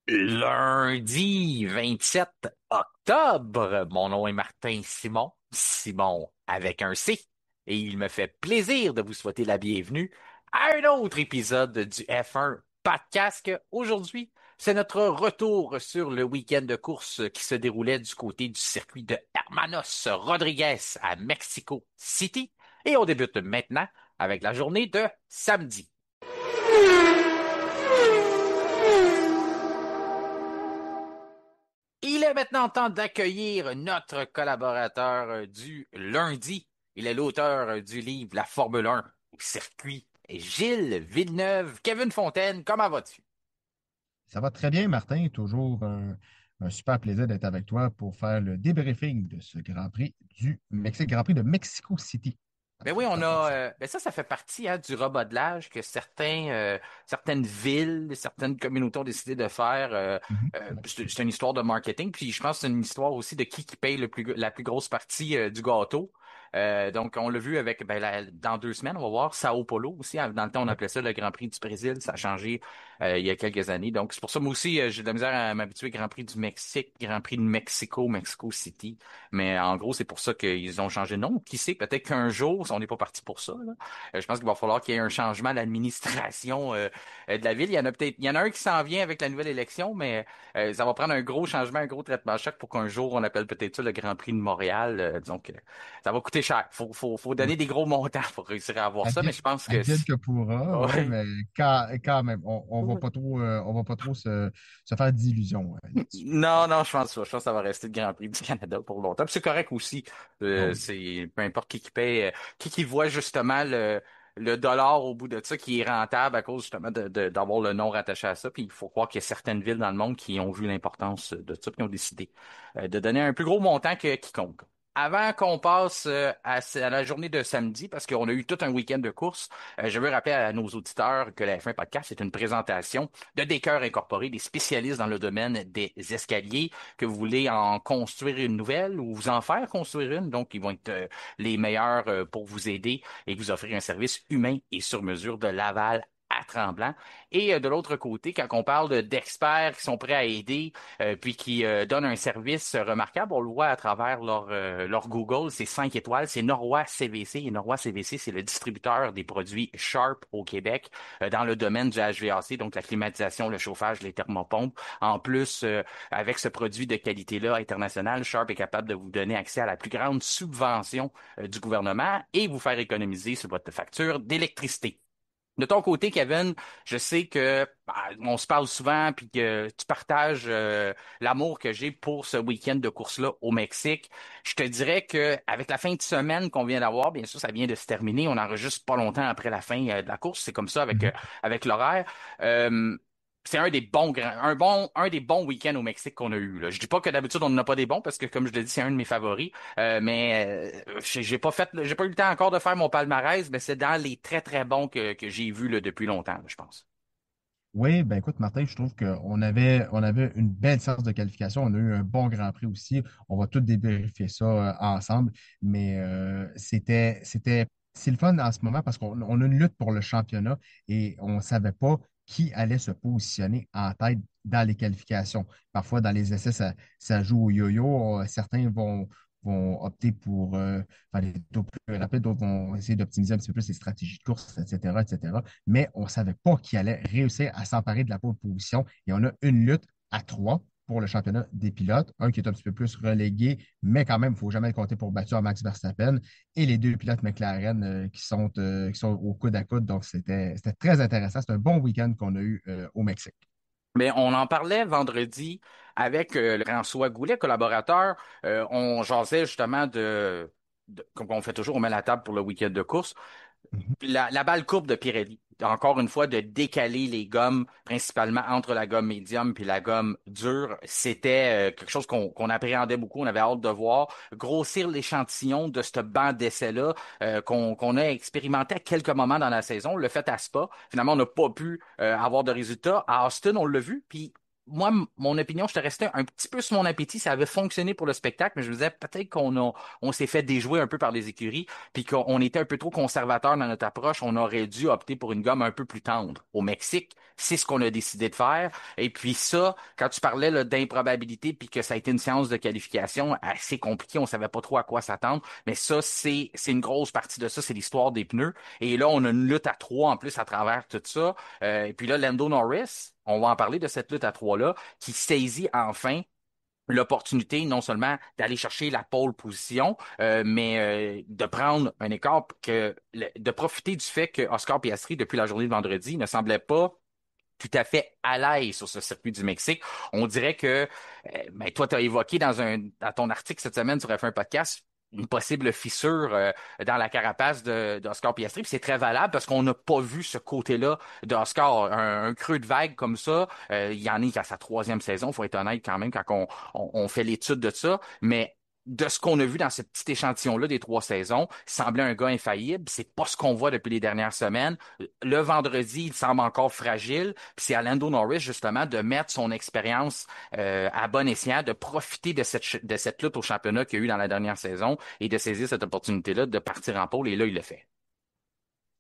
Lundi 27 octobre, mon nom est Martin Simon, Simon avec un C, et il me fait plaisir de vous souhaiter la bienvenue à un autre épisode du F1 Podcast. Aujourd'hui, c'est notre retour sur le week-end de course qui se déroulait du côté du circuit de Hermanos Rodriguez à Mexico City, et on débute maintenant avec la journée de samedi. Il est maintenant temps d'accueillir notre collaborateur du lundi. Il est l'auteur du livre La Formule 1 au circuit. Gilles Villeneuve, Kevin Fontaine, comment vas-tu? Ça va très bien, Martin. Toujours un super plaisir d'être avec toi pour faire le débriefing de ce Grand Prix du Mexique, Grand Prix de Mexico City. Ben oui, on a. Ben ça fait partie hein, du remodelage que certaines villes, certaines communautés ont décidé de faire. Mhm. Ouais. C'est une histoire de marketing, puis je pense que c'est une histoire aussi de qui paye la plus grosse partie du gâteau. Donc, on l'a vu avec dans 2 semaines, on va voir Sao Paulo aussi. Dans le temps, on Ouais. appelait ça le Grand Prix du Brésil. Ça a changé il y a quelques années. Donc, c'est pour ça, moi aussi, j'ai de la misère à m'habituer Grand Prix du Mexique, Grand Prix de Mexico, Mexico City. Mais en gros, c'est pour ça qu'ils ont changé de nom. Qui sait, peut-être qu'un jour, on n'est pas parti pour ça, là. Je pense qu'il va falloir qu'il y ait un changement d'administration de la ville. Il y en a un qui s'en vient avec la nouvelle élection, mais ça va prendre un gros changement, un gros traitement de choc pour qu'un jour on appelle peut-être ça le Grand Prix de Montréal. Donc, ça va coûter cher. Faut Ouais. donner des gros montants pour réussir à avoir ça, mais Advienne, je pense que advienne que pourra, ouais, ouais. mais quand même, on va pas trop se faire d'illusions là-dessus. Non, non, je pense pas. Je pense que ça va rester le Grand Prix du Canada pour longtemps. Puis c'est correct aussi. Ah oui. C'est peu importe qui paye, qui voit justement le dollar au bout de ça qui est rentable à cause justement d'avoir le nom rattaché à ça. Puis il faut croire qu'il y a certaines villes dans le monde qui ont vu l'importance de ça, qui ont décidé de donner un plus gros montant que quiconque. Avant qu'on passe à la journée de samedi, parce qu'on a eu tout un week-end de course, je veux rappeler à nos auditeurs que la F1 Podcast est une présentation de Décor Incorporé, des spécialistes dans le domaine des escaliers, que vous voulez en construire une nouvelle ou vous en faire construire une. Donc, ils vont être les meilleurs pour vous aider et vous offrir un service humain et sur mesure de Laval à Tremblant. Et de l'autre côté, quand on parle d'experts qui sont prêts à aider, puis qui donnent un service remarquable, on le voit à travers leur Google, c'est 5 étoiles, c'est Norwa CVC. Et Norwa CVC, c'est le distributeur des produits Sharp au Québec dans le domaine du HVAC, donc la climatisation, le chauffage, les thermopompes. En plus, avec ce produit de qualité-là international, Sharp est capable de vous donner accès à la plus grande subvention du gouvernement et vous faire économiser sur votre facture d'électricité. De ton côté, Kevin, je sais que on se parle souvent puis que tu partages l'amour que j'ai pour ce week-end de course-là au Mexique. Je te dirais que avec la fin de semaine qu'on vient d'avoir, bien sûr, ça vient de se terminer. On enregistre pas longtemps après la fin de la course. C'est comme ça avec Mhm. avec l'horaire. Euh, c'est un des bons week-ends au Mexique qu'on a eu, là. Je dis pas que d'habitude on n'en a pas des bons parce que comme je l'ai dit, c'est un de mes favoris. Mais j'ai pas eu le temps encore de faire mon palmarès, mais c'est dans les très très bons que j'ai vus là, depuis longtemps, là, je pense. Oui, ben écoute, Martin, je trouve on avait une belle séance de qualification. On a eu un bon Grand Prix aussi. On va tout débriefer ça ensemble. Mais c'est le fun en ce moment parce qu'on a une lutte pour le championnat et on ne savait pas qui allait se positionner en tête dans les qualifications. Parfois, dans les essais, ça joue au yo-yo. Certains vont opter pour faire des tours plus rapides, d'autres vont essayer d'optimiser un petit peu plus les stratégies de course, etc., etc. Mais on ne savait pas qui allait réussir à s'emparer de la pole position. Et on a une lutte à trois pour le championnat des pilotes. Un qui est un petit peu plus relégué, mais quand même, il ne faut jamais le compter pour battu à Max Verstappen. Et les deux pilotes McLaren qui sont au coude à coude. Donc, c'était très intéressant. C'est un bon week-end qu'on a eu au Mexique. Mais on en parlait vendredi avec François Goulet, collaborateur. On jasait justement comme on fait toujours, on met la table pour le week-end de course. Mhm. La balle courbe de Pirelli, encore une fois, de décaler les gommes, principalement entre la gomme médium puis la gomme dure, c'était quelque chose qu'on appréhendait beaucoup, on avait hâte de voir. Grossir l'échantillon de ce banc d'essai-là, qu'on a expérimenté à quelques moments dans la saison, on l'a fait à Spa. Finalement, on n'a pas pu avoir de résultats. À Austin, on l'a vu, puis moi, mon opinion, je te restais un petit peu sur mon appétit. Ça avait fonctionné pour le spectacle, mais je me disais peut-être on s'est fait déjouer un peu par les écuries, puis qu'on était un peu trop conservateur dans notre approche. On aurait dû opter pour une gomme un peu plus tendre. Au Mexique, c'est ce qu'on a décidé de faire. Et puis ça, quand tu parlais là, d'improbabilité, puis que ça a été une séance de qualification assez compliquée, on savait pas trop à quoi s'attendre. Mais ça, c'est une grosse partie de ça, c'est l'histoire des pneus. Et là, on a une lutte à trois en plus à travers tout ça. Et puis là, Lando Norris, on va en parler de cette lutte à trois-là, qui saisit enfin l'opportunité non seulement d'aller chercher la pole position, mais de prendre un écart, de profiter du fait que Oscar Piastri, depuis la journée de vendredi, ne semblait pas tout à fait à l'aise sur ce circuit du Mexique. On dirait que, ben, toi, tu as évoqué dans ton article cette semaine, tu aurais fait un podcast, une possible fissure dans la carapace d'Oscar Piastri. Puis c'est très valable parce qu'on n'a pas vu ce côté-là d'Oscar, un creux de vague comme ça. Il y en a qu'à sa troisième saison, faut être honnête quand même quand on fait l'étude de ça. Mais de ce qu'on a vu dans ce petit échantillon-là des trois saisons, il semblait un gars infaillible. C'est pas ce qu'on voit depuis les dernières semaines. Le vendredi, il semble encore fragile. Puis c'est à Lando Norris, justement, de mettre son expérience à bon escient, de profiter de cette lutte au championnat qu'il y a eu dans la dernière saison et de saisir cette opportunité-là de partir en pôle. Et là, il le fait.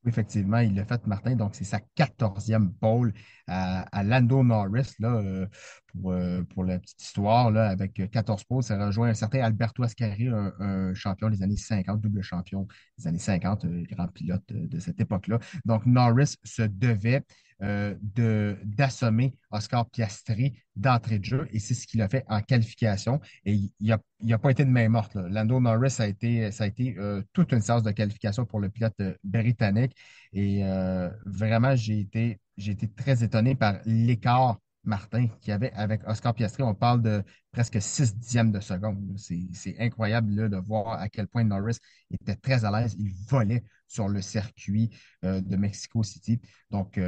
Effectivement, il l'a fait, Martin. Donc, c'est sa 14e pole à Lando Norris, là, pour la petite histoire, là, avec 14 poles. Ça rejoint un certain Alberto Ascari, un champion des années 50, double champion des années 50, grand pilote de cette époque-là. Donc, Norris se devait d'assommer Oscar Piastri d'entrée de jeu, et c'est ce qu'il a fait en qualification. Et il a pas été de main morte, là. Lando Norris ça a été toute une séance de qualification pour le pilote britannique. Et vraiment, j'ai été très étonné par l'écart, Martin, qu'il y avait avec Oscar Piastri. On parle de presque 6 dixièmes de seconde. C'est incroyable là, de voir à quel point Norris était très à l'aise. Il volait sur le circuit de Mexico City. Donc,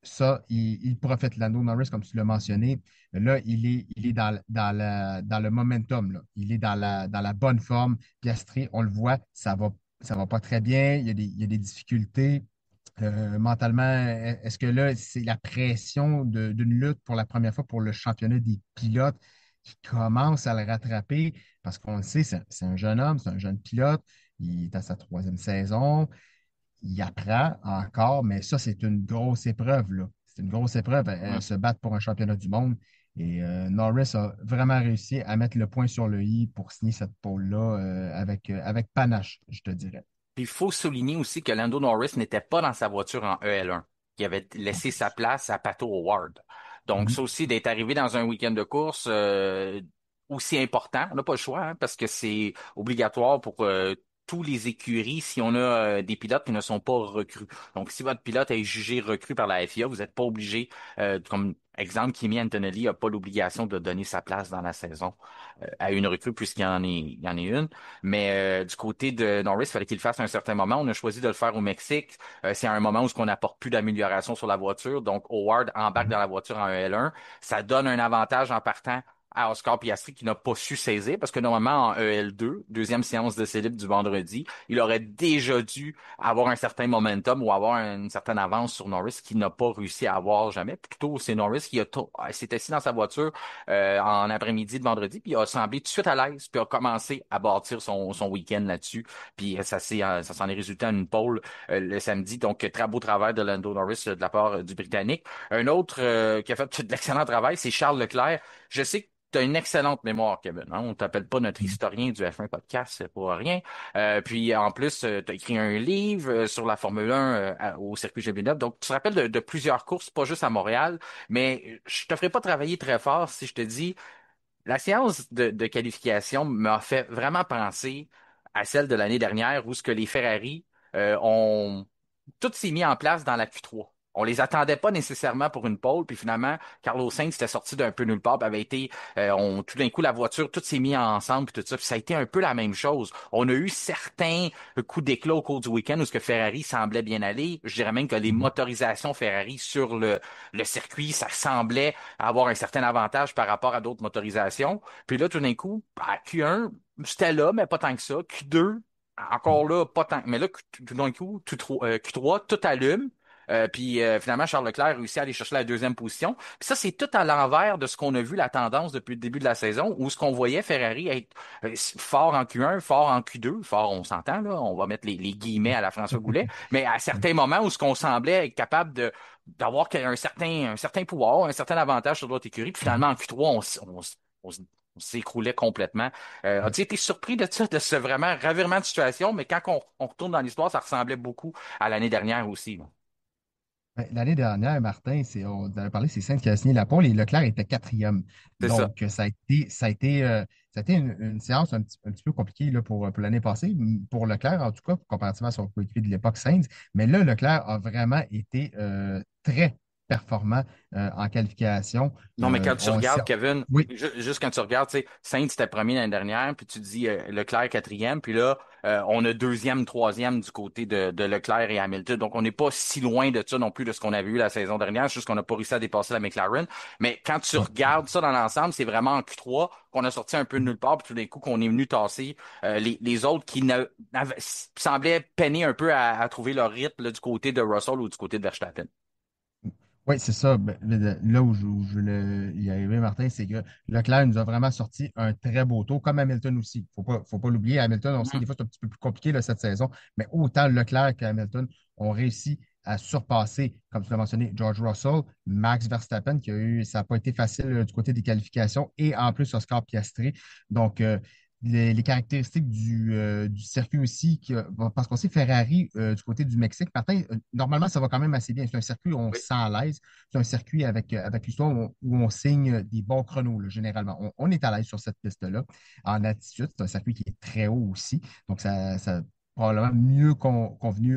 ça, il profite. Lando Norris, comme tu l'as mentionné. Là, il est dans le momentum, là. Il est dans la bonne forme. Piastri, on le voit, ça va pas très bien. Il y a des difficultés. Mentalement, est-ce que là, c'est la pression d'une lutte pour la première fois pour le championnat des pilotes qui commence à le rattraper? Parce qu'on le sait, c'est un jeune homme, c'est un jeune pilote. Il est à sa troisième saison. Il apprend encore, mais ça, c'est une grosse épreuve, là. C'est une grosse épreuve, se battre pour un championnat du monde. Et Norris a vraiment réussi à mettre le point sur le i pour signer cette pole-là avec panache, je te dirais. Puis il faut souligner aussi que Lando Norris n'était pas dans sa voiture en EL1. Il avait En laissé sa plus. place à Pato Howard. Donc Mhm. ça aussi, d'être arrivé dans un week-end de course aussi important, on n'a pas le choix hein, parce que c'est obligatoire pour tous les écuries si on a des pilotes qui ne sont pas recrues. Donc si votre pilote est jugé recru par la FIA, vous n'êtes pas obligé, comme exemple, Kimi Antonelli n'a pas l'obligation de donner sa place dans la saison à une recrue il y en est une. Mais du côté de Norris, il fallait qu'il le fasse à un certain moment. On a choisi de le faire au Mexique. C'est à un moment où on n'apporte plus d'amélioration sur la voiture. Donc, Howard embarque Mhm. dans la voiture en EL1. Ça donne un avantage en partant à Oscar Piastri qui n'a pas su saisir parce que normalement en EL2, deuxième séance de célib du vendredi, il aurait déjà dû avoir un certain momentum ou avoir une certaine avance sur Norris qu'il n'a pas réussi à avoir jamais. Plutôt, c'est Norris qui s'est assis dans sa voiture en après-midi de vendredi, puis il a semblé tout de suite à l'aise, puis a commencé à bâtir son week-end là-dessus. Puis ça s'en est résulté en une pole le samedi. Donc, très beau travail de Lando Norris de la part du Britannique. Un autre qui a fait de l'excellent travail, c'est Charles Leclerc. Je sais que tu as une excellente mémoire, Kevin. Hein? On t'appelle pas notre Mhm. historien du F1 podcast, c'est pour rien. Puis en plus, tu as écrit un livre sur la Formule 1 au circuit GP9. Donc, tu te rappelles de plusieurs courses, pas juste à Montréal, mais je te ferai pas travailler très fort si je te dis la séance de qualification m'a fait vraiment penser à celle de l'année dernière où ce que les Ferrari ont tout s'est mis en place dans la Q3. On les attendait pas nécessairement pour une pole, puis finalement, Carlos Sainz était sorti d'un peu nulle part, puis avait été, tout d'un coup, la voiture, tout s'est mis ensemble, puis tout ça, puis ça a été un peu la même chose. On a eu certains coups d'éclat au cours du week-end où ce que Ferrari semblait bien aller. Je dirais même que les Mhm. motorisations Ferrari sur le circuit, ça semblait avoir un certain avantage par rapport à d'autres motorisations. Puis là, tout d'un coup, bah, Q1, c'était là, mais pas tant que ça. Q2, encore là, pas tant. Mais là, tout d'un coup, Q3, tout allume. Puis finalement, Charles Leclerc réussit à aller chercher la deuxième position. Puis ça, c'est tout à l'envers de ce qu'on a vu la tendance depuis le début de la saison, où ce qu'on voyait Ferrari être fort en Q1, fort en Q2, fort, on s'entend, là, on va mettre les guillemets à la François Goulet, mais à certains moments où ce qu'on semblait être capable de d'avoir un certain pouvoir, un certain avantage sur d'autres écuries, puis finalement en Q3, on s- on s'écroulait complètement. As-tu été surpris de ça, de ce vraiment revirement de situation, mais quand on retourne dans l'histoire, ça ressemblait beaucoup à l'année dernière aussi. Là. Ben, l'année dernière, Martin, on avait parlé, c'est Sainz qui a signé la pole et Leclerc était quatrième. C'est ça. Donc, ça a été une séance un petit peu compliquée là, pour l'année passée, pour Leclerc en tout cas, comparativement à son coéquipier de l'époque, Sainz. Mais là, Leclerc a vraiment été très performant en qualification. Non, mais quand tu On sait- regardes, Kevin, oui, juste quand tu regardes, tu sais, Sainz était premier l'année dernière, puis tu dis Leclerc quatrième, puis là, on a deuxième, troisième du côté de Leclerc et Hamilton. Donc, on n'est pas si loin de ça non plus de ce qu'on avait eu la saison dernière, c'est juste qu'on n'a pas réussi à dépasser la McLaren. Mais quand tu oui. regardes ça dans l'ensemble, c'est vraiment en Q3 qu'on a sorti un peu de nulle part, puis tout d'un coup qu'on est venu tasser les autres qui semblaient peiner un peu à trouver leur rythme là, du côté de Russell ou du côté de Verstappen. Oui, c'est ça. Là où je voulais y arriver, Martin, c'est que Leclerc nous a vraiment sorti un très beau tour, comme Hamilton aussi. Faut pas l'oublier. Hamilton, on sait que des fois, c'est un petit peu plus compliqué là, cette saison, mais autant Leclerc qu'Hamilton ont réussi à surpasser, comme tu l'as mentionné, George Russell, Max Verstappen, ça n'a pas été facile du côté des qualifications, et en plus Oscar Piastri. Donc, les caractéristiques du circuit aussi, parce qu'on sait Ferrari du côté du Mexique, Martin, normalement, ça va quand même assez bien. C'est un circuit où on se Oui. sent à l'aise. C'est un circuit avec l'histoire où on signe des bons chronos, là, généralement. On est à l'aise sur cette piste-là. En attitude, c'est un circuit qui est très haut aussi. Donc, ça a probablement mieux convenu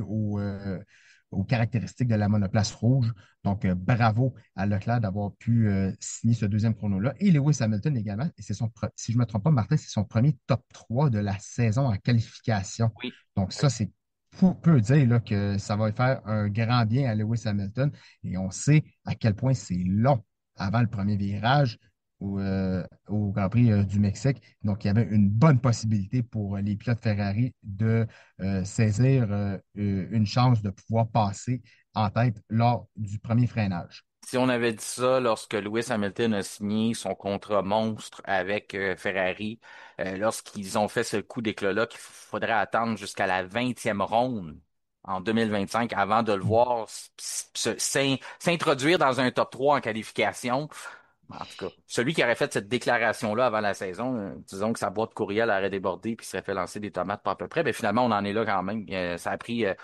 aux caractéristiques de la monoplace rouge. Donc, bravo à Leclerc d'avoir pu signer ce deuxième chrono-là. Et Lewis Hamilton également. Et si je ne me trompe pas, Martin, c'est son premier top 3 de la saison en qualification. Oui. Donc, Oui. ça, c'est peut dire là, que ça va faire un grand bien à Lewis Hamilton. Et on sait à quel point c'est long avant le premier virage au Grand Prix du Mexique. Donc, il y avait une bonne possibilité pour les pilotes Ferrari de saisir une chance de pouvoir passer en tête lors du premier freinage. Si on avait dit ça lorsque Lewis Hamilton a signé son contrat monstre avec Ferrari, lorsqu'ils ont fait ce coup d'éclat-là qu'il faudrait attendre jusqu'à la 20e ronde en 2025 avant de le voir s'introduire dans un top 3 en qualification, en tout cas, celui qui aurait fait cette déclaration-là avant la saison, disons que sa boîte courriel aurait débordé puis serait fait lancer des tomates pas à peu près, ben finalement, on en est là quand même. Ça a pris 20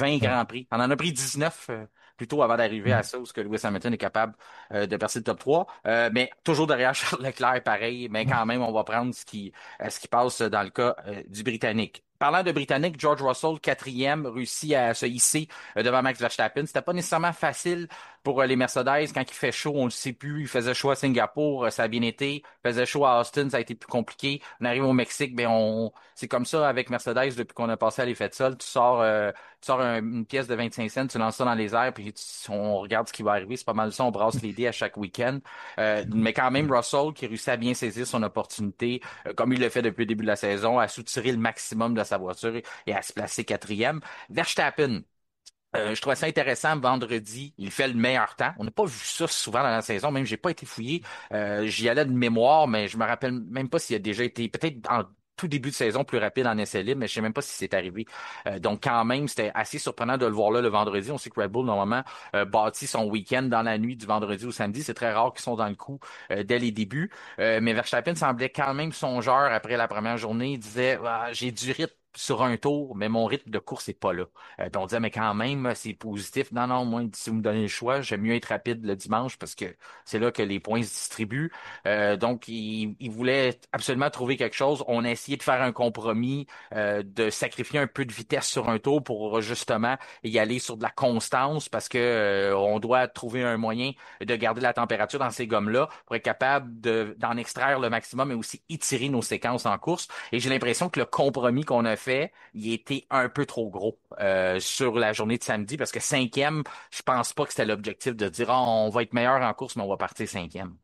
Ouais. grands prix. On en a pris 19 plutôt avant d'arriver à ça où ce que Lewis Hamilton est capable de percer le top 3. Mais toujours derrière Charles Leclerc, pareil, mais quand même, on va prendre ce qui passe dans le cas du Britannique. Parlant de Britannique, George Russell, quatrième, réussit à se hisser devant Max Verstappen. C'était pas nécessairement facile pour les Mercedes, quand il fait chaud, on le sait plus. Il faisait chaud à Singapour, ça a bien été. Il faisait chaud à Austin, ça a été plus compliqué. On arrive au Mexique, ben c'est comme ça avec Mercedes depuis qu'on a passé à l'effet de sol. Tu sors une pièce de 25 cents, tu lances ça dans les airs, puis on regarde ce qui va arriver. C'est pas mal ça, on brasse les dés à chaque week-end. Mais quand même, Russell qui réussit à bien saisir son opportunité, comme il le fait depuis le début de la saison, à soutirer le maximum de sa voiture et à se placer quatrième. Verstappen. Je trouvais ça intéressant vendredi. Il fait le meilleur temps. On n'a pas vu ça souvent dans la saison. Même j'ai pas été fouillé. J'y allais de mémoire, mais je me rappelle même pas s'il a déjà été peut-être en tout début de saison plus rapide en essai libre, mais je sais même pas si c'est arrivé. Donc quand même, c'était assez surprenant de le voir là le vendredi. On sait que Red Bull normalement bâtit son week-end dans la nuit du vendredi au samedi. C'est très rare qu'ils sont dans le coup dès les débuts. Mais Verstappen semblait quand même songeur après la première journée. Il disait ah, j'ai du rythme sur un tour, mais mon rythme de course n'est pas là. Puis on disait, mais quand même, c'est positif. Non, non, moi, si vous me donnez le choix, j'aime mieux être rapide le dimanche parce que c'est là que les points se distribuent. Donc, il voulait absolument trouver quelque chose. On a essayé de faire un compromis, de sacrifier un peu de vitesse sur un tour pour justement y aller sur de la constance parce que on doit trouver un moyen de garder la température dans ces gommes-là pour être capable d'en extraire le maximum et aussi étirer nos séquences en course. Et j'ai l'impression que le compromis qu'on a fait, il était un peu trop gros sur la journée de samedi parce que cinquième, je pense pas que c'était l'objectif de dire ah, on va être meilleur en course, mais on va partir cinquième.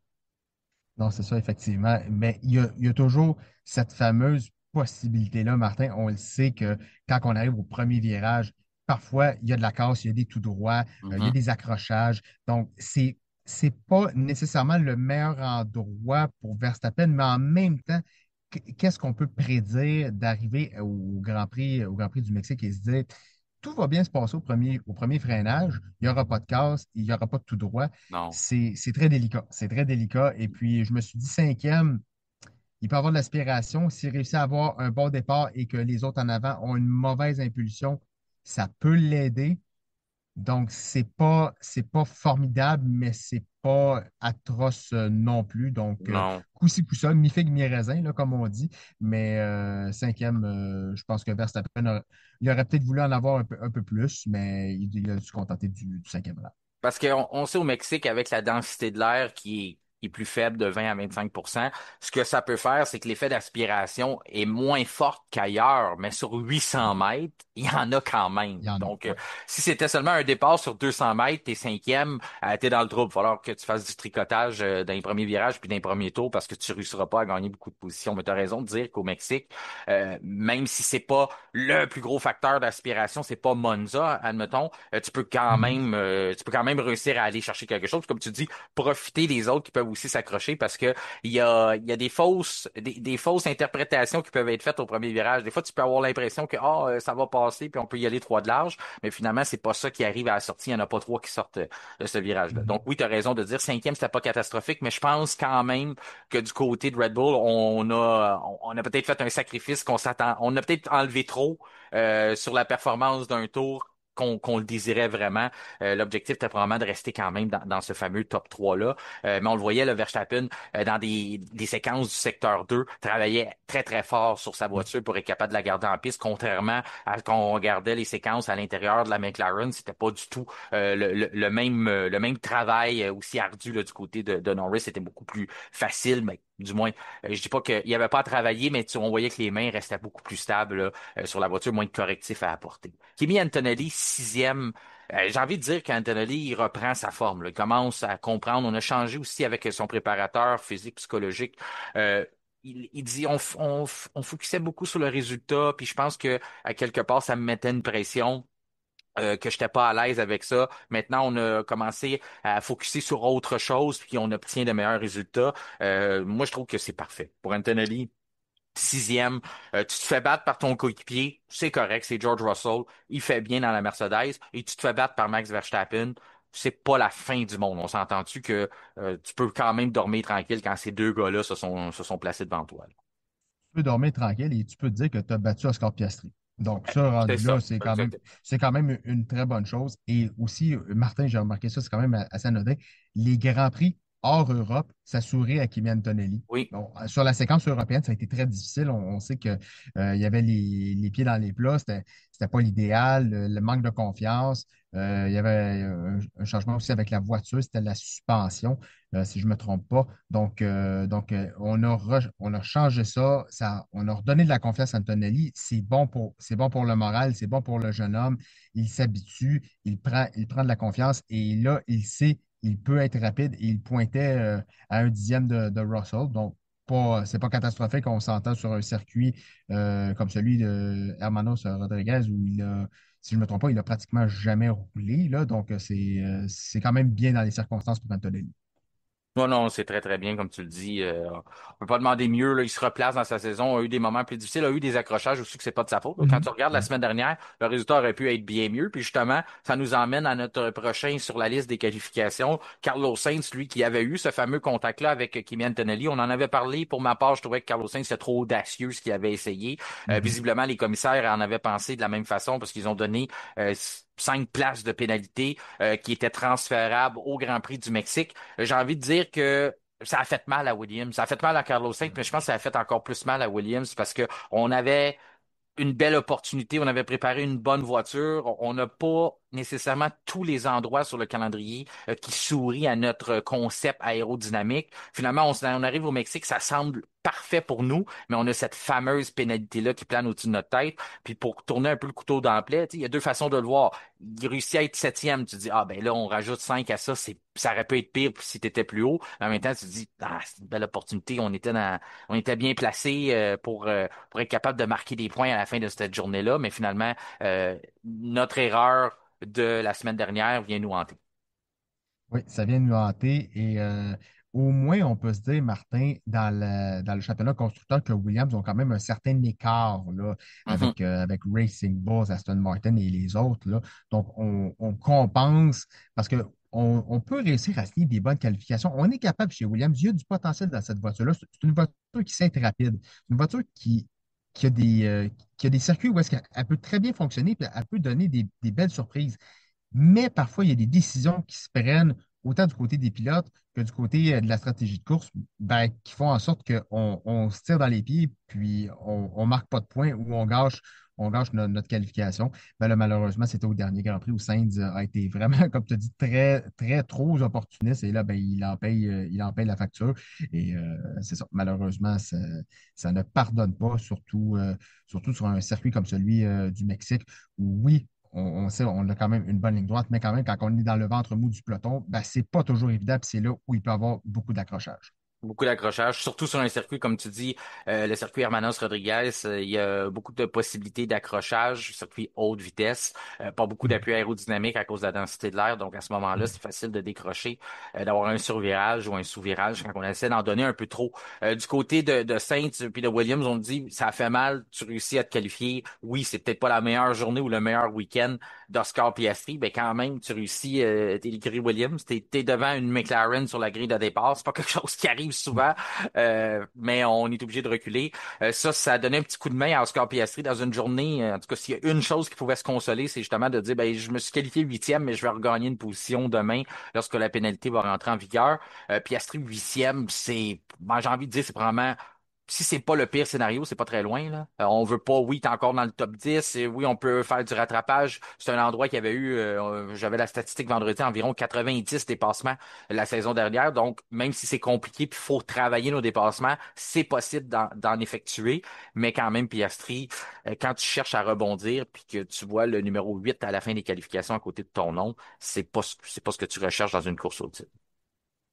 Non, c'est ça, effectivement. Mais il y a toujours cette fameuse possibilité-là, Martin. On le sait que quand on arrive au premier virage, parfois, il y a de la casse, il y a des tout droits, il y a Mhm. des accrochages. Donc, c'est pas nécessairement le meilleur endroit pour Verstappen, mais en même temps, qu'est-ce qu'on peut prédire d'arriver au Grand Prix du Mexique et se dire, tout va bien se passer au premier freinage, il n'y aura pas de casse, il n'y aura pas de tout droit. Non. C'est très délicat. C'est très délicat. Et puis, je me suis dit, cinquième, il peut avoir de l'aspiration. S'il réussit à avoir un bon départ et que les autres en avant ont une mauvaise impulsion, ça peut l'aider. Donc, c'est pas formidable, mais c'est pas atroce non plus. Donc, Non. coup-ci, coup-ça, mi-figue, mi-raisin, là, comme on dit. Mais cinquième, je pense que Verstappen, il aurait peut-être voulu en avoir un peu plus, mais il a dû se contenter du cinquième rang. Parce qu'on sait au Mexique, avec la densité de l'air qui est plus faible de 20 à 25 ce que ça peut faire, c'est que l'effet d'aspiration est moins fort qu'ailleurs, mais sur 800 Mhm. mètres, il y en a quand même. Il y en a, Donc, oui. si c'était seulement un départ sur 200 mètres, t'es cinquième, t'es dans le trouble. Il va falloir que tu fasses du tricotage dans les premiers virages puis dans les premiers tours parce que tu réussiras pas à gagner beaucoup de positions. Mais tu as raison de dire qu'au Mexique, même si c'est pas le plus gros facteur d'aspiration, c'est pas Monza, admettons, Mhm. tu peux quand même réussir à aller chercher quelque chose. Comme tu dis, profiter des autres qui peuvent aussi s'accrocher parce que il y a des fausses interprétations qui peuvent être faites au premier virage. Des fois, tu peux avoir l'impression que ça va passer puis on peut y aller trois de large, mais finalement, c'est pas ça qui arrive à la sortie. Il n'y en a pas trois qui sortent de ce virage-là. Mhm. Donc oui, tu as raison de dire cinquième, c'était pas catastrophique, mais je pense quand même que du côté de Red Bull, on a peut-être fait un sacrifice on a peut-être enlevé trop sur la performance d'un tour qu'on le désirait vraiment. L'objectif était probablement de rester quand même dans ce fameux top 3-là. Mais on le voyait, le Verstappen, dans des séquences du secteur 2, travaillait très, très fort sur sa Oui. voiture pour être capable de la garder en piste, contrairement à quand on regardait les séquences à l'intérieur de la McLaren, c'était pas du tout le même travail aussi ardu là, du côté de Norris. C'était beaucoup plus facile, mais du moins, je dis pas qu'il n'y avait pas à travailler, mais on voyait que les mains restaient beaucoup plus stables là, sur la voiture, moins de correctifs à apporter. Kimi Antonelli, sixième. J'ai envie de dire qu'Antonelli, il reprend sa forme, là. Il commence à comprendre. On a changé aussi avec son préparateur physique, psychologique. Euh, il dit on focusait beaucoup sur le résultat, puis je pense que à quelque part, ça me mettait une pression. Que j'étais pas à l'aise avec ça. Maintenant, on a commencé à focuser sur autre chose, puis on obtient de meilleurs résultats. Moi, je trouve que c'est parfait. Pour Antonelli, sixième, tu te fais battre par ton coéquipier, c'est correct, c'est George Russell, il fait bien dans la Mercedes, et tu te fais battre par Max Verstappen, c'est pas la fin du monde. On s'entend-tu que tu peux quand même dormir tranquille quand ces deux gars-là se sont placés devant toi, là. Tu peux dormir tranquille et tu peux te dire que tu as battu Oscar Piastri. Donc, ça, C'est rendu là, ça, exactement. c'est quand même une très bonne chose. Et aussi, Martin, j'ai remarqué ça, c'est quand même assez anodin. Les Grands Prix hors Europe, ça sourit à Kimi Antonelli. Oui. Bon, sur la séquence européenne, ça a été très difficile. On sait que, il y avait les pieds dans les plats. C'était pas l'idéal, le manque de confiance. Il y avait un changement aussi avec la voiture, c'était la suspension, si je ne me trompe pas. Donc, on a changé ça, on a redonné de la confiance à Antonelli. C'est bon pour le moral, c'est bon pour le jeune homme. Il s'habitue, il prend de la confiance et là, il sait, il peut être rapide et il pointait à un dixième de Russell. Donc, c'est pas catastrophique. On s'entend sur un circuit comme celui de Hermanos Rodriguez où si je ne me trompe pas, il a pratiquement jamais roulé, là. Donc, c'est quand même bien dans les circonstances pour Antonelli. Non, non, c'est très, très bien, comme tu le dis. On peut pas demander mieux, là. Il se replace dans sa saison, a eu des moments plus difficiles, a eu des accrochages aussi que c'est pas de sa faute, là. Quand tu Mhm. regardes la Ouais. semaine dernière, le résultat aurait pu être bien mieux. Puis justement, ça nous emmène à notre prochain sur la liste des qualifications. Carlos Sainz, lui, qui avait eu ce fameux contact-là avec Kimi Antonelli. On en avait parlé. Pour ma part, je trouvais que Carlos Sainz, c'était trop audacieux ce qu'il avait essayé. Mhm. Visiblement, les commissaires en avaient pensé de la même façon parce qu'ils ont donné 5 places de pénalité qui étaient transférables au Grand Prix du Mexique. J'ai envie de dire que ça a fait mal à Williams, ça a fait mal à Carlos Sainz, mais je pense que ça a fait encore plus mal à Williams parce que on avait une belle opportunité, on avait préparé une bonne voiture, on n'a pas nécessairement tous les endroits sur le calendrier qui sourient à notre concept aérodynamique. Finalement, on arrive au Mexique, ça semble parfait pour nous, mais on a cette fameuse pénalité-là qui plane au-dessus de notre tête. Puis pour tourner un peu le couteau dans le plaid, tu sais, il y a deux façons de le voir. Il réussit à être septième, tu te dis, ah ben là, on rajoute 5 à ça, ça aurait pu être pire si tu étais plus haut. Mais en même temps, tu te dis, ah, c'est une belle opportunité, on était bien placé pour être capable de marquer des points à la fin de cette journée-là, mais finalement, notre erreur de la semaine dernière vient nous hanter. Oui, ça vient nous hanter et au moins on peut se dire, Martin, dans le championnat constructeur, que Williams ont quand même un certain écart là, Mhm. avec Racing Bulls, Aston Martin et les autres. Là. Donc on compense parce que on peut réussir à signer des bonnes qualifications. On est capable chez Williams, il y a du potentiel dans cette voiture-là. C'est une voiture qui sait être rapide. C'est une voiture qui a qui a des circuits où est-ce qu'elle peut très bien fonctionner et elle peut donner des belles surprises. Mais parfois, il y a des décisions qui se prennent autant du côté des pilotes que du côté de la stratégie de course, ben, qui font en sorte qu'on se tire dans les pieds, puis on marque pas de points ou on gâche notre qualification. Ben là, malheureusement, c'était au dernier Grand Prix où Sainz a été vraiment, comme tu as dit, très, très trop opportuniste. Et là, ben, il en paye la facture. Et c'est ça. Malheureusement, ça ne pardonne pas, surtout sur un circuit comme celui du Mexique, où oui, on sait, on a quand même une bonne ligne droite, mais quand même, quand on est dans le ventre mou du peloton, ben, c'est pas toujours évident, puis c'est là où il peut y avoir beaucoup d'accrochage. Beaucoup d'accrochage, surtout sur un circuit, comme tu dis, le circuit Hermanos Rodriguez, il y a beaucoup de possibilités d'accrochage, circuit haute vitesse, pas beaucoup Mhm. d'appui aérodynamique à cause de la densité de l'air, donc à ce moment-là, Mhm. c'est facile de décrocher, d'avoir un survirage ou un sous-virage quand on essaie d'en donner un peu trop. Du côté de Saints puis de Williams, on dit, ça a fait mal, tu réussis à te qualifier, oui, c'est peut-être pas la meilleure journée ou le meilleur week-end d'Oscar Piastri, mais quand même, tu réussis, t'es le gris Williams, t'es devant une McLaren sur la grille de départ, c'est pas quelque chose qui arrive souvent, mais on est obligé de reculer. Ça a donné un petit coup de main à Oscar Piastri dans une journée. En tout cas, s'il y a une chose qui pouvait se consoler, c'est justement de dire, ben, je me suis qualifié huitième, mais je vais regagner une position demain lorsque la pénalité va rentrer en vigueur. Piastri huitième, ben, j'ai envie de dire, c'est probablement si c'est pas le pire scénario, c'est pas très loin, là. On veut pas, oui, t'es encore dans le top 10, et oui, on peut faire du rattrapage. C'est un endroit qui avait eu, j'avais la statistique vendredi, environ 90 dépassements la saison dernière. Donc, même si c'est compliqué, puis faut travailler nos dépassements, c'est possible d'en effectuer. Mais quand même, Piastri, quand tu cherches à rebondir, puis que tu vois le numéro 8 à la fin des qualifications à côté de ton nom, c'est pas ce que tu recherches dans une course au titre.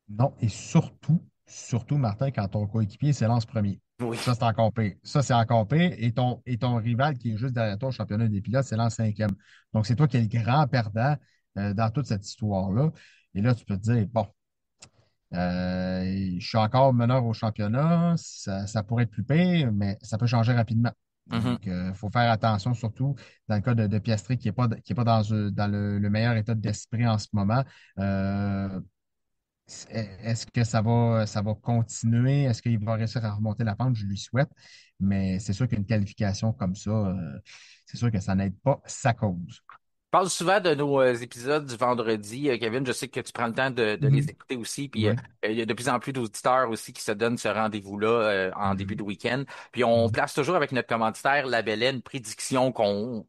Non, et surtout, Martin, quand ton coéquipier s'élance premier. Oui. Ça, c'est encore pire. Ça, c'est encore pire. Et ton rival qui est juste derrière toi au championnat des pilotes s'élance cinquième. Donc, c'est toi qui es le grand perdant dans toute cette histoire-là. Et là, tu peux te dire, bon, je suis encore meneur au championnat, ça pourrait être plus pire, mais ça peut changer rapidement. Mhm. Donc, il faut faire attention, surtout dans le cas de Piastri qui est pas dans le meilleur état d'esprit en ce moment. Euh, Est-ce que ça va continuer? Est-ce qu'il va réussir à remonter la pente? Je lui souhaite. Mais c'est sûr qu'une qualification comme ça, c'est sûr que ça n'aide pas sa cause. Parle souvent de nos épisodes du vendredi, Kevin. Je sais que tu prends le temps de les Mhm. écouter aussi. Puis Oui. il y a de plus en plus d'auditeurs aussi qui se donnent ce rendez-vous-là en début Mhm. de week-end. Puis on Mhm. place toujours avec notre commanditaire Labellet une prédiction qu'on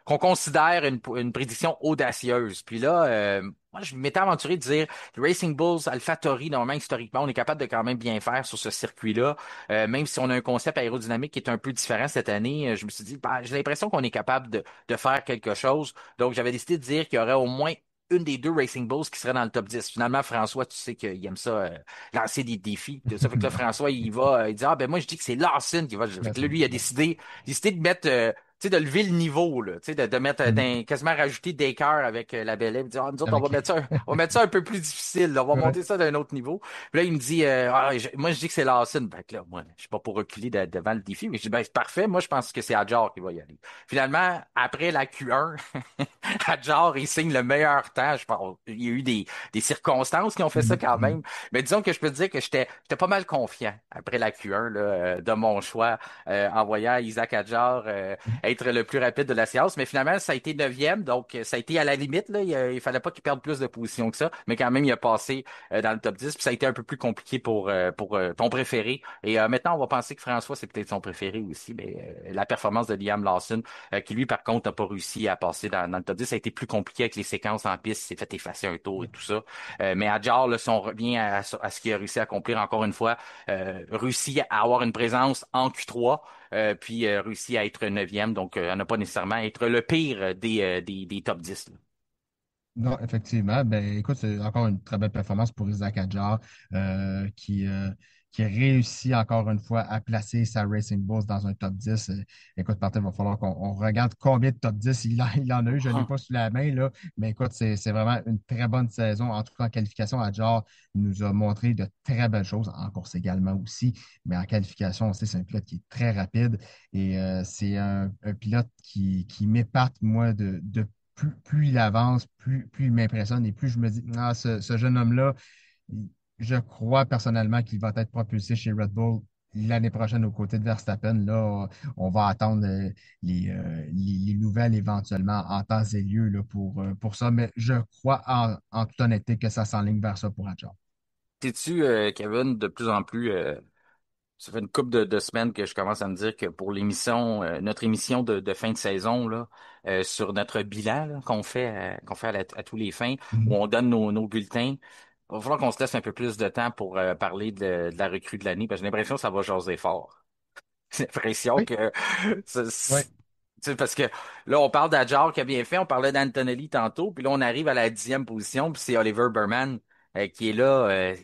considère une prédiction audacieuse. Puis là, moi, je m'étais aventuré de dire Racing Bulls, AlphaTauri, normalement, historiquement, on est capable de quand même bien faire sur ce circuit-là. Même si on a un concept aérodynamique qui est un peu différent cette année, je me suis dit, bah, j'ai l'impression qu'on est capable de faire quelque chose. Donc, j'avais décidé de dire qu'il y aurait au moins une des deux Racing Bulls qui serait dans le top 10. Finalement, François, tu sais qu'il aime ça, lancer des défis. Tout ça fait que là, François, il va, il dit, ah, ben moi, je dis que c'est Lawson qui va. Fait Là, que là, c'est lui, il a décidé de mettre, tu sais, de lever le niveau, là, tu sais, de mettre, Mhm. quasiment rajouter des cœurs avec la belle élève. Il dit, ah, nous autres, Avec. on va mettre ça un peu plus difficile, là. On va Ouais. monter ça d'un autre niveau. Puis là, il me dit, moi, je dis que c'est Lawson. Fait que là, moi, je suis pas pour reculer devant le défi, mais je dis, ben, c'est parfait. Moi, je pense que c'est Adjar qui va y aller. Finalement, après la Q1, Hadjar, il signe le meilleur temps. Je pense, il y a eu des circonstances qui ont fait ça Mhm. quand Mhm. même. Mais disons que je peux te dire que j'étais pas mal confiant après la Q1 là, de mon choix en voyant Isaac Hadjar être le plus rapide de la séance. Mais finalement, ça a été neuvième, donc ça a été à la limite. Là. Il fallait pas qu'il perde plus de position que ça, mais quand même, il a passé dans le top 10. Puis ça a été un peu plus compliqué pour ton préféré. Et maintenant, on va penser que François, c'est peut-être son préféré aussi. Mais la performance de Liam Lawson, qui lui, par contre, n'a pas réussi à passer dans le top 10, ça a été plus compliqué avec les séquences en piste. Il s'est fait effacer un tour et tout ça. Mais Adjar, là, si on revient à ce qu'il a réussi à accomplir encore une fois, réussi à avoir une présence en Q3, puis réussi à être neuvième, donc à ne pas nécessairement être le pire des top 10. Là. Non, effectivement. Ben, écoute, c'est encore une très belle performance pour Isaac Hadjar, qui a réussi encore une fois à placer sa Racing Bulls dans un top 10. Écoute, Martin, il va falloir qu'on regarde combien de top 10 il en a eu. Je ne l'ai pas sous la main, là. Mais écoute, c'est vraiment une très bonne saison. En tout cas, en qualification, Hadjar nous a montré de très belles choses, en course également aussi. Mais en qualification, on sait, c'est un pilote qui est très rapide et c'est un pilote qui m'épate, moi, plus il avance, plus il m'impressionne et plus je me dis, ah, ce jeune homme-là, je crois personnellement qu'il va être propulsé chez Red Bull l'année prochaine aux côtés de Verstappen. Là, on va attendre les nouvelles éventuellement en temps et lieu là, pour ça, mais je crois en toute honnêteté que ça s'enligne vers ça pour Hadjar. Sais-tu, Kevin, de plus en plus, ça fait une couple de semaines que je commence à me dire que pour l'émission, notre émission de fin de saison, là, sur notre bilan là, qu'on fait à tous les fins, où Mhm. on donne nos bulletins, il va falloir qu'on se laisse un peu plus de temps pour parler de la recrue de l'année, parce que j'ai l'impression que ça va jaser fort. J'ai l'impression Oui, que oui. tu sais, parce que là, on parle d'Adjar qui a bien fait, on parlait d'Antonelli tantôt, puis là, on arrive à la 10e position, puis c'est Oliver Berman qui est là.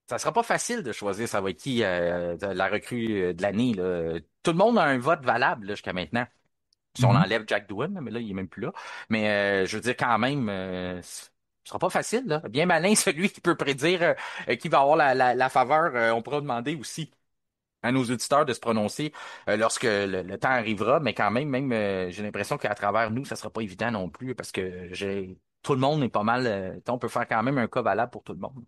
Ça sera pas facile de choisir ça va être qui la recrue de l'année, là. Tout le monde a un vote valable là, jusqu'à maintenant. Si on Mhm. enlève Jack Doohan, mais là, il est même plus là. Mais je veux dire, quand même, ce sera pas facile, là. Bien malin, celui qui peut prédire qui va avoir la faveur. On pourra demander aussi à nos auditeurs de se prononcer lorsque le temps arrivera, mais quand même, j'ai l'impression qu'à travers nous, ça sera pas évident non plus, parce que j'ai tout le monde est pas mal. On peut faire quand même un cas valable pour tout le monde.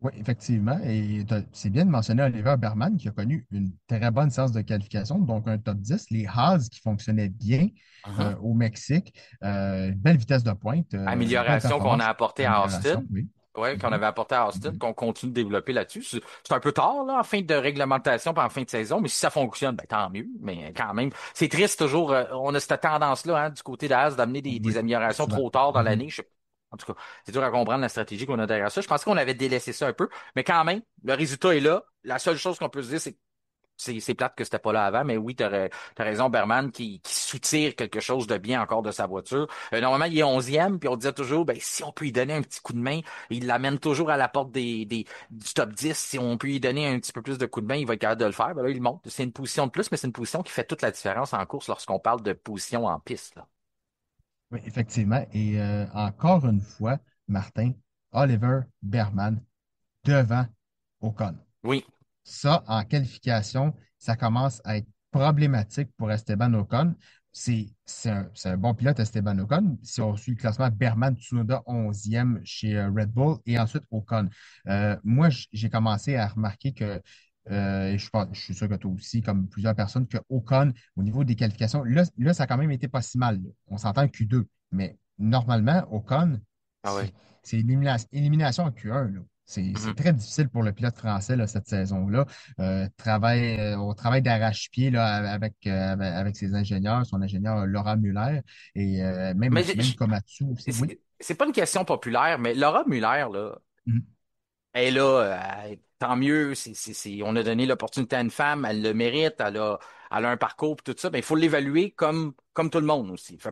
Oui, effectivement. Et c'est bien de mentionner Oliver Berman qui a connu une très bonne séance de qualification, donc un top 10. Les Haas qui fonctionnaient bien Mhm. au Mexique, belle vitesse de pointe, belle Amélioration qu'on a performance, apportée à Austin. amélioration, oui. Ouais, qu'on Mhm. avait apporté à Austin, Mhm. qu'on continue de développer là-dessus. C'est un peu tard, là, en fin de réglementation, pas en fin de saison, mais si ça fonctionne, ben, tant mieux. Mais quand même, c'est triste toujours. On a cette tendance-là, hein, du côté d'As, d'amener des Oui, améliorations souvent. trop tard dans Mhm. l'année. En tout cas, c'est dur à comprendre la stratégie qu'on a derrière ça. Je pense qu'on avait délaissé ça un peu, mais quand même, le résultat est là. La seule chose qu'on peut se dire, c'est que c'est plate que c'était pas là avant, mais oui, t'as raison, Berman, qui soutire quelque chose de bien encore de sa voiture. Normalement, il est 11e, puis on disait toujours, ben, si on peut lui donner un petit coup de main, il l'amène toujours à la porte du top 10. Si on peut lui donner un petit peu plus de coup de main, il va être capable de le faire. Ben là, il monte. C'est une position de plus, mais c'est une position qui fait toute la différence en course lorsqu'on parle de position en piste, là. Oui, effectivement. Et encore une fois, Martin, Oliver Berman devant Ocon. Oui. Ça, en qualification, ça commence à être problématique pour Esteban Ocon. C'est un bon pilote, Esteban Ocon. Si on suit le classement, Berman Tsunoda 11e chez Red Bull et ensuite Ocon. Moi, j'ai commencé à remarquer que, et je suis sûr que toi aussi, comme plusieurs personnes, que Ocon, au niveau des qualifications, là, ça a quand même été pas si mal, là. On s'entend Q2, mais normalement, Ocon, Ah c'est oui. c'est élimination en Q1, là. C'est Mhm. très difficile pour le pilote français là, cette saison-là. On travaille d'arrache-pied là, avec ses ingénieurs, son ingénieur Laura Muller et Mais même Komatsu aussi. Oui. c'est pas une question populaire, mais Laura Muller, là, Mhm. elle est là, tant mieux. On a donné l'opportunité à une femme, elle le mérite, elle a un parcours et tout ça. Mais il faut l'évaluer comme tout le monde aussi. Mhm. Elle fait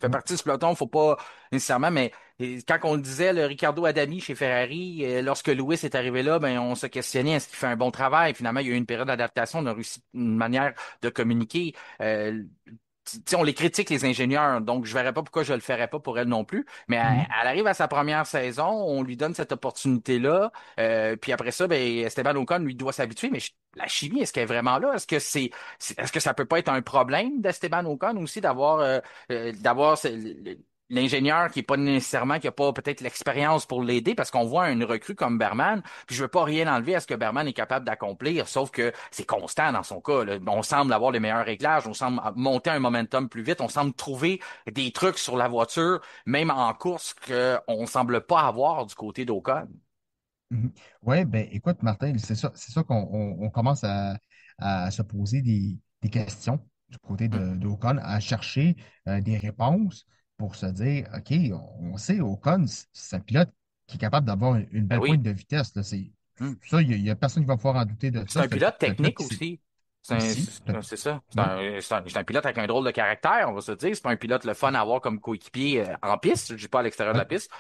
Oui. partie de ce peloton. Faut pas nécessairement. Mais quand on le disait, le Ricardo Adami chez Ferrari, lorsque Lewis est arrivé là, ben on se questionnait est-ce qu'il fait un bon travail. Finalement, il y a eu une période d'adaptation. On a réussi une manière de communiquer. Tu sais, on les critique, les ingénieurs, donc je verrais pas pourquoi je le ferais pas pour elle non plus. Mais Mhm. elle arrive à sa première saison, on lui donne cette opportunité-là, puis après ça, ben Esteban Ocon lui doit s'habituer. Mais la chimie, est-ce qu'elle est vraiment là? Est-ce que ça peut pas être un problème d'Esteban Ocon aussi d'avoir l'ingénieur qui est pas nécessairement, qui a pas peut-être l'expérience pour l'aider, parce qu'on voit une recrue comme Berman, puis je veux pas rien enlever à ce que Berman est capable d'accomplir, sauf que c'est constant dans son cas, là. On semble avoir les meilleurs réglages, on semble monter un momentum plus vite, on semble trouver des trucs sur la voiture, même en course, qu'on semble pas avoir du côté d'Ocon. Mhm. Ouais, ben écoute, Martin, c'est ça qu'on commence à se poser des questions du côté Hum, de Ocon, à chercher des réponses pour se dire, OK, on sait, Ocon, c'est un pilote qui est capable d'avoir une ben belle oui. pointe de vitesse. Là. Hum. Ça, il y a personne qui va pouvoir en douter de C'est ça. un pilote C'est un pilote technique qui sait aussi. aussi. C'est ça. Oui. C'est un pilote avec un drôle de caractère, on va se dire. C'est pas un pilote le fun à avoir comme coéquipier en piste. Je dis pas à l'extérieur de Oui. la piste.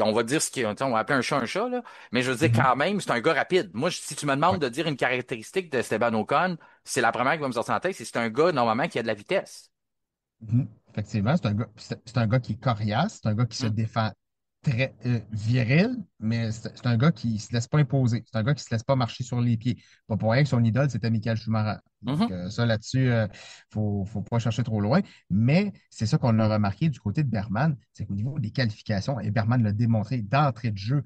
On va dire ce qui, on va appeler un chat, là. Mais je veux dire, Mhm. quand même, c'est un gars rapide. Moi, si tu me Oui. demandes de dire une caractéristique de Esteban Ocon, c'est la première qui va me sortir en tête, c'est un gars, normalement, qui a de la vitesse. Mhm. Effectivement, c'est un gars qui est coriace, c'est un gars qui se Hum, défend très viril, mais c'est un gars qui ne se laisse pas imposer. C'est un gars qui ne se laisse pas marcher sur les pieds. Pas pour rien que son idole, c'était Michael Schumacher. Donc, mhm. ça, là-dessus, faut pas chercher trop loin. Mais c'est ça qu'on a remarqué du côté de Berman, c'est qu'au niveau des qualifications, et Berman l'a démontré d'entrée de jeu,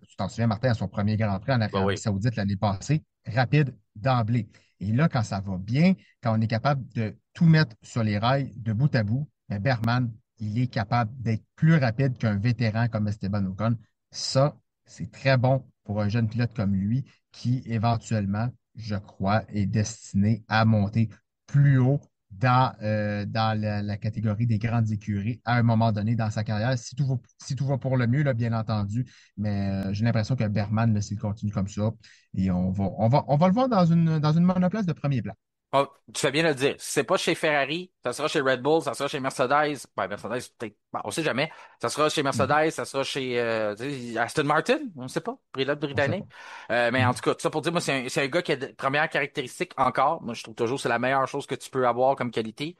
tu t'en souviens, Martin, à son premier Grand Prix en Ben Arabie oui. Saoudite l'année passée, rapide d'emblée. Et là, quand ça va bien, quand on est capable de tout mettre sur les rails de bout à bout, ben Berman, il est capable d'être plus rapide qu'un vétéran comme Esteban Ocon. Ça, c'est très bon pour un jeune pilote comme lui qui, éventuellement, je crois, est destiné à monter plus haut dans la catégorie des grandes écuries à un moment donné dans sa carrière, si tout va pour le mieux, là, bien entendu. Mais j'ai l'impression que Berman, là, s'il continue comme ça, et on va le voir dans une monoplace de premier plan. Oh, tu fais bien de le dire. Si c'est pas chez Ferrari, ça sera chez Red Bull, ça sera chez Mercedes. Ben, Mercedes, peut-être, ben, on sait jamais. Ça sera chez Mhm. Mercedes, ça sera chez tu sais, Aston Martin, on ne sait pas, pilote On ne sait britannique. pas. Mais en Mhm. tout cas, tout ça pour dire, moi, c'est un gars qui a de première caractéristique encore. Moi, je trouve toujours que c'est la meilleure chose que tu peux avoir comme qualité.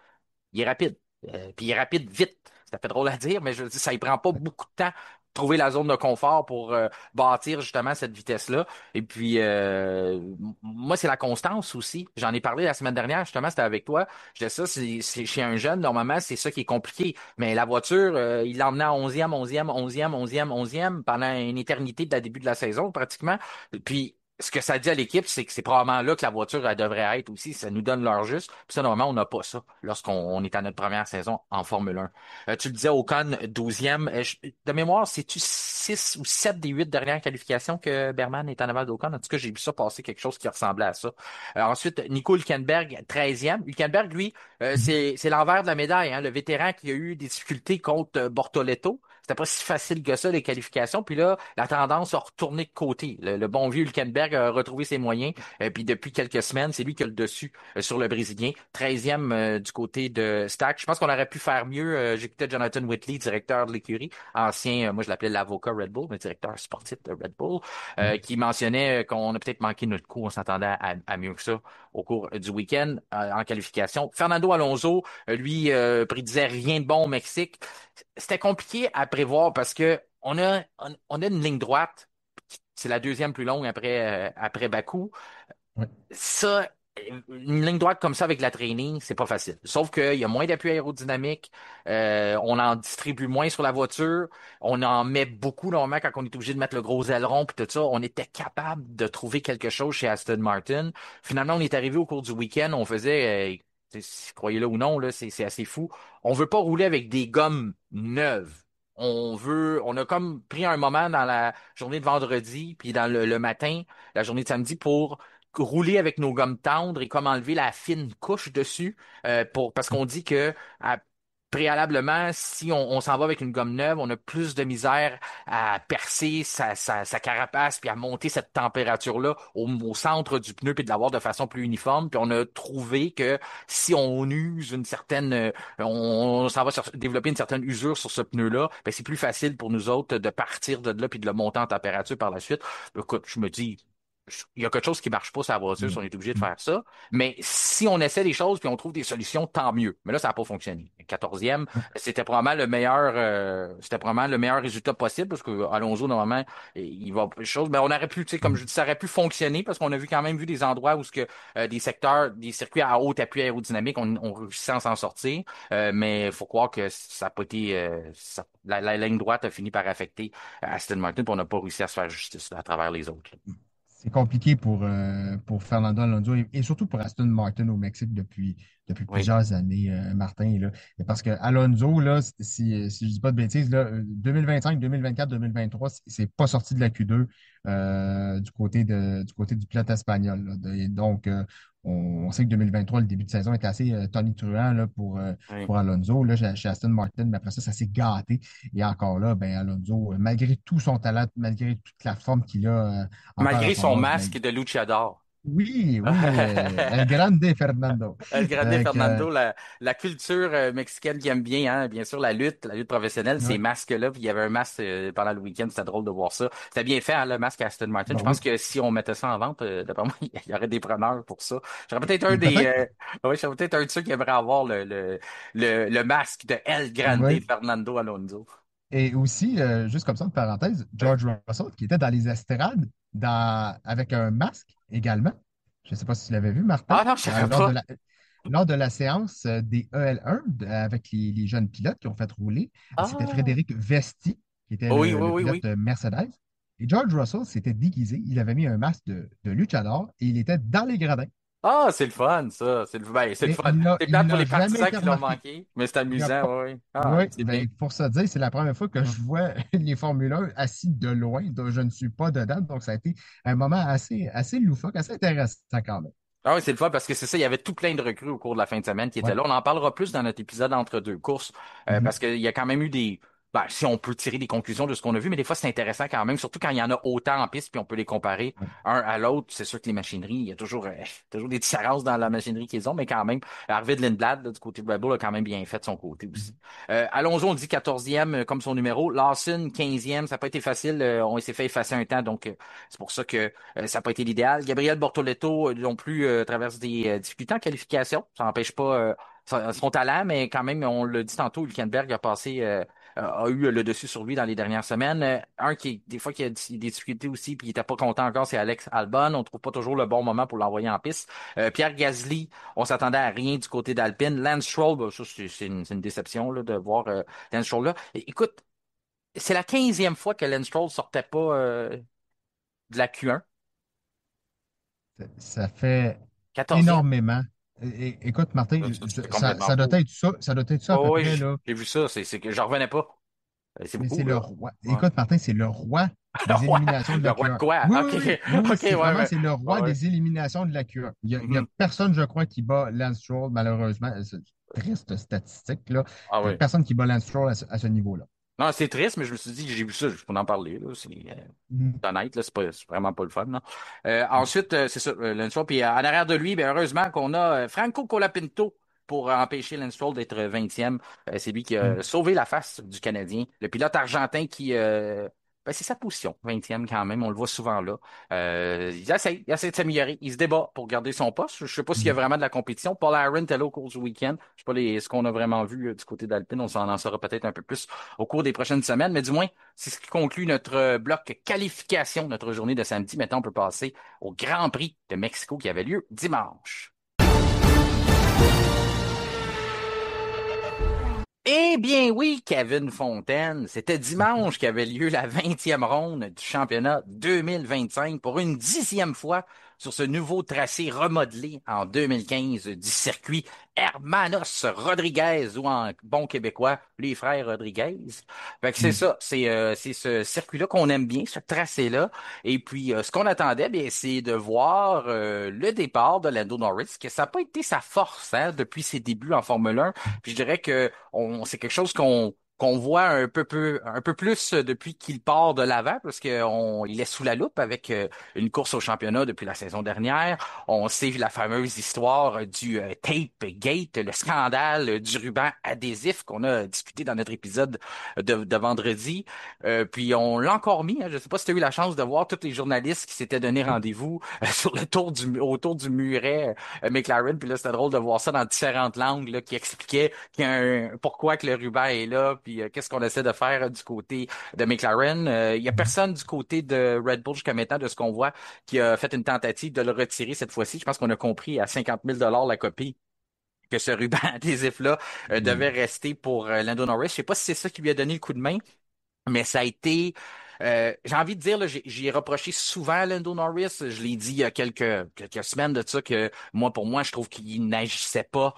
Il est rapide. Puis il est rapide vite. Ça fait drôle à dire, mais je veux dire, ça ne prend pas beaucoup de temps de trouver la zone de confort pour bâtir justement cette vitesse-là. Et puis, moi, c'est la constance aussi. J'en ai parlé la semaine dernière, justement, c'était avec toi. Je disais ça, c'est chez un jeune, normalement, c'est ça qui est compliqué. Mais la voiture, il l'emmenait à 11e, 11e, 11e, 11e, 11e pendant une éternité de la début de la saison, pratiquement. Puis, ce que ça dit à l'équipe, c'est que c'est probablement là que la voiture, elle devrait être aussi. Ça nous donne l'heure juste. Puis ça, normalement, on n'a pas ça lorsqu'on est à notre première saison en Formule 1. Tu le disais, Ocon, 12e. De mémoire, c'est-tu 6 ou 7 des 8 dernières qualifications que Berman est en aval d'Ocon? En tout cas, j'ai vu ça passer quelque chose qui ressemblait à ça. Ensuite, Nico Hülkenberg, 13e. Hülkenberg, lui, Mhm. c'est l'envers de la médaille, hein. Le vétéran qui a eu des difficultés contre Bortoleto. C'était pas si facile que ça, les qualifications. Puis là, la tendance a retourné de côté. Le bon vieux Hülkenberg a retrouvé ses moyens. Puis depuis quelques semaines, c'est lui qui a le dessus sur le Brésilien. 13e du côté de Stack. Je pense qu'on aurait pu faire mieux. J'écoutais Jonathan Whitley, directeur de l'écurie, ancien, moi je l'appelais l'avocat Red Bull, mais directeur sportif de Red Bull, Mhm. qui mentionnait qu'on a peut-être manqué notre coup. On s'attendait à mieux que ça au cours du week-end en qualification. Fernando Alonso, lui, prédisait rien de bon au Mexique. C'était compliqué à prévoir parce que on a une ligne droite. C'est la deuxième plus longue après Bakou. Ouais. Ça, une ligne droite comme ça avec la training, c'est pas facile. Sauf qu'il y a moins d'appui aérodynamique, on en distribue moins sur la voiture, on en met beaucoup normalement quand on est obligé de mettre le gros aileron puis tout ça. On était capable de trouver quelque chose chez Aston Martin. Finalement, on est arrivé au cours du week-end, on faisait, croyez-le ou non, là, c'est assez fou. On veut pas rouler avec des gommes neuves. On a comme pris un moment dans la journée de vendredi puis dans le matin, la journée de samedi pour rouler avec nos gommes tendres et comme enlever la fine couche dessus parce qu'on dit que préalablement, si on s'en va avec une gomme neuve, on a plus de misère à percer sa carapace puis à monter cette température-là au centre du pneu puis de l'avoir de façon plus uniforme. Puis on a trouvé que si on use une certaine, on s'en va développer une certaine usure sur ce pneu-là, ben c'est plus facile pour nous autres de partir de là puis de le monter en température par la suite. Écoute, je me dis il y a quelque chose qui marche pas sur la voiture, si Mm. on est obligé de Mm. faire ça. Mais si on essaie des choses puis on trouve des solutions, tant mieux. Mais là, ça n'a pas fonctionné. 14e, Ouais. c'était probablement le meilleur résultat possible parce que Alonso, normalement, il va chose. Mais on aurait pu, tu sais, comme Mm. je dis, ça aurait pu fonctionner parce qu'on a vu quand même vu des endroits où ce que des secteurs, des circuits à haut appui aérodynamique, on réussissait à s'en sortir. Mais il faut croire que ça n'a pas été, la ligne droite a fini par affecter Aston Martin, puis on n'a pas réussi à se faire justice là, à travers les autres. Là. C'est compliqué pour Fernando Alonso et surtout pour Aston Martin au Mexique depuis Oui. plusieurs années, Martin. Là. Et parce que Alonso, là, si je dis pas de bêtises, là, 2025, 2024, 2023, c'est pas sorti de la Q2 du côté du pilote espagnol. Là. Donc, on sait que 2023, le début de saison était assez tonitruant là, Oui. pour Alonso là, chez Aston Martin, mais après ça s'est gâté. Et encore là, ben, Alonso, malgré tout son talent, malgré toute la forme qu'il a encore à Malgré son son âge, ben, masque de luchador. oui, oui, El Grande Fernando. El Grande Fait que, Fernando, la culture mexicaine qui aime bien, hein, bien sûr, la lutte professionnelle, ces ouais, masques-là, puis il y avait un masque pendant le week-end, c'était drôle de voir ça. C'était bien fait, hein, le masque Aston Martin. Je ben oui. pense que si on mettait ça en vente, d'après moi, il y aurait des preneurs pour ça. J'aurais peut-être un Et peut-être, ouais, j'aurais peut-être un de ceux qui aimerait avoir le masque de El Grande oui. Fernando Alonso. Et aussi, juste comme ça, une parenthèse, Oui. George Russell, qui était dans les estrades avec un masque également. Je ne sais pas si tu l'avais vu, Martin, Ah non, je savais pas. lors de la séance des EL1 avec les jeunes pilotes qui ont fait rouler. C'était Ah. Frédéric Vesti, qui était Oui, oui, le oui, pilote oui. Mercedes. Et George Russell s'était déguisé. Il avait mis un masque de luchador et il était dans les gradins. Ah, c'est le fun, ça. C'est le Mais fun. C'est il plate pour l'a les jamais partisans été qui l'ont remarqué. manqué, mais c'est Il a amusant, pas... oui. Oui. Ah, Oui, c'est bien. ben, pour ça dire, c'est la première fois que je vois les Formule 1 assis de loin, donc je ne suis pas dedans, donc ça a été un moment assez loufoque, assez intéressant quand même. Ah oui, c'est le fun parce que c'est ça, il y avait tout plein de recrues au cours de la fin de semaine qui étaient Ouais. là. On en parlera plus dans notre épisode entre deux courses Mhm. parce qu'il y a quand même eu des... Ben, si on peut tirer des conclusions de ce qu'on a vu, mais des fois c'est intéressant quand même, surtout quand il y en a autant en piste puis on peut les comparer Ouais. un à l'autre. C'est sûr que les machineries, il y a toujours, toujours des différences dans la machinerie qu'ils ont, mais quand même, Arvid Lindblad, là, du côté de Red Bull, a quand même bien fait de son côté aussi. Mhm. Alonso, on dit 14e comme son numéro. Lawson, 15e, ça n'a pas été facile. On s'est fait effacer un temps, donc c'est pour ça que ça n'a pas été l'idéal. Gabriel Bortoleto non plus traverse des difficultés en qualification. Ça n'empêche pas son talent, mais quand même, on l'a dit tantôt, Hülkenberg a eu le dessus sur lui dans les dernières semaines. Un qui, des fois, qui a des difficultés aussi, puis il était pas content encore, c'est Alex Albon. On trouve pas toujours le bon moment pour l'envoyer en piste. Pierre Gasly, on s'attendait à rien du côté d'Alpine. Lance Stroll, ben, ça, c'est une déception là, de voir Lance Stroll là. Écoute, c'est la 15e fois que Lance Stroll sortait pas de la Q1. Ça fait 14e. énormément. Écoute, Martin, C'est complètement doit fou. être ça, ça doit être ça à peu Oh, oui, près, là. j'ai vu ça. C'est que j'en revenais pas. C'est Mais c'est beaucoup, le là. roi. Ouais. Écoute, Martin, c'est le roi Le des roi, éliminations de le la roi de Q1. quoi? Oui, OK, oui, oui, oui, oui, OK, c'est ouais, vraiment, ouais. c'est le Ouais, roi ouais. des éliminations de la Q1. Il y a Mhm. personne, je crois, qui bat Lance Stroll, malheureusement. C'est une triste statistique, là. Ah Il n'y a oui. personne qui bat Lance Stroll à ce niveau-là. Non, c'est triste, mais je me suis dit, j'ai vu ça, je peux en parler, là. Mhm. Honnête, là, c'est vraiment pas le fun, là. Ensuite, c'est ça, Lance Stroll. Puis en arrière de lui, ben, heureusement qu'on a Franco Colapinto pour empêcher Lance Stroll d'être 20e. C'est lui qui a Mhm. sauvé la face du Canadien. Le pilote argentin qui... ben, c'est sa position, 20e quand même, on le voit souvent là. Il essaie de s'améliorer, il se débat pour garder son poste. Je sais pas s'il y a Mhm. vraiment de la compétition. Paul Aaron était là au cours du week-end. Je sais pas ce qu'on a vraiment vu du côté d'Alpine. On s'en en saura peut-être un peu plus au cours des prochaines semaines, mais du moins, c'est ce qui conclut notre bloc qualification, notre journée de samedi. Maintenant, on peut passer au Grand Prix de Mexico qui avait lieu dimanche. Eh bien oui, Kevin Fontaine, c'était dimanche qu'avait lieu la 20e ronde du championnat 2025 pour une 10e fois sur ce nouveau tracé remodelé en 2015 du circuit Hermanos Rodriguez ou en bon québécois, les frères Rodriguez. Fait que c'est Mhm. ça, c'est ce circuit-là qu'on aime bien, ce tracé-là. Et puis ce qu'on attendait, bien, c'est de voir le départ de Lando Norris, que ça n'a pas été sa force hein, depuis ses débuts en Formule 1. Puis je dirais que c'est quelque chose qu'on voit un peu plus depuis qu'il part de l'avant, parce il est sous la loupe avec une course au championnat depuis la saison dernière. On sait la fameuse histoire du Tape Gate, le scandale du ruban adhésif qu'on a discuté dans notre épisode de vendredi. Puis on l'a encore mis. Hein. Je sais pas si tu as eu la chance de voir tous les journalistes qui s'étaient donné Oui. rendez-vous sur autour du muret McLaren. Puis là, c'était drôle de voir ça dans différentes langues là, qui expliquaient pourquoi que le ruban est là, puis qu'est-ce qu'on essaie de faire du côté de McLaren. Il y a personne du côté de Red Bull jusqu'à maintenant, de ce qu'on voit, qui a fait une tentative de le retirer cette fois-ci. Je pense qu'on a compris à 50 000 $ la copie que ce ruban adhésif-là devait Oui. rester pour Lando Norris. Je sais pas si c'est ça qui lui a donné le coup de main. Mais ça a été, j'ai envie de dire, là, j'y ai reproché souvent à Lando Norris. Je l'ai dit il y a quelques semaines de ça que moi, pour moi, je trouve qu'il n'agissait pas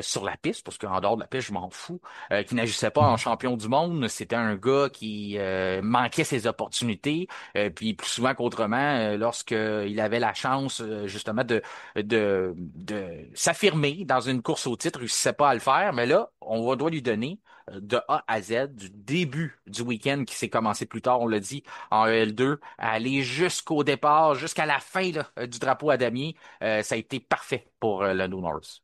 sur la piste, parce qu'en dehors de la piste, je m'en fous. Qu'il n'agissait pas en Mhm. champion du monde. C'était un gars qui manquait ses opportunités. Puis plus souvent qu'autrement, lorsque il avait la chance justement de s'affirmer dans une course au titre, il réussissait pas à le faire. Mais là, doit lui donner de A à Z, du début du week-end qui s'est commencé plus tard, on l'a dit, en EL2, à aller jusqu'au départ, jusqu'à la fin là, du drapeau à damier. Ça a été parfait pour Lando Norris.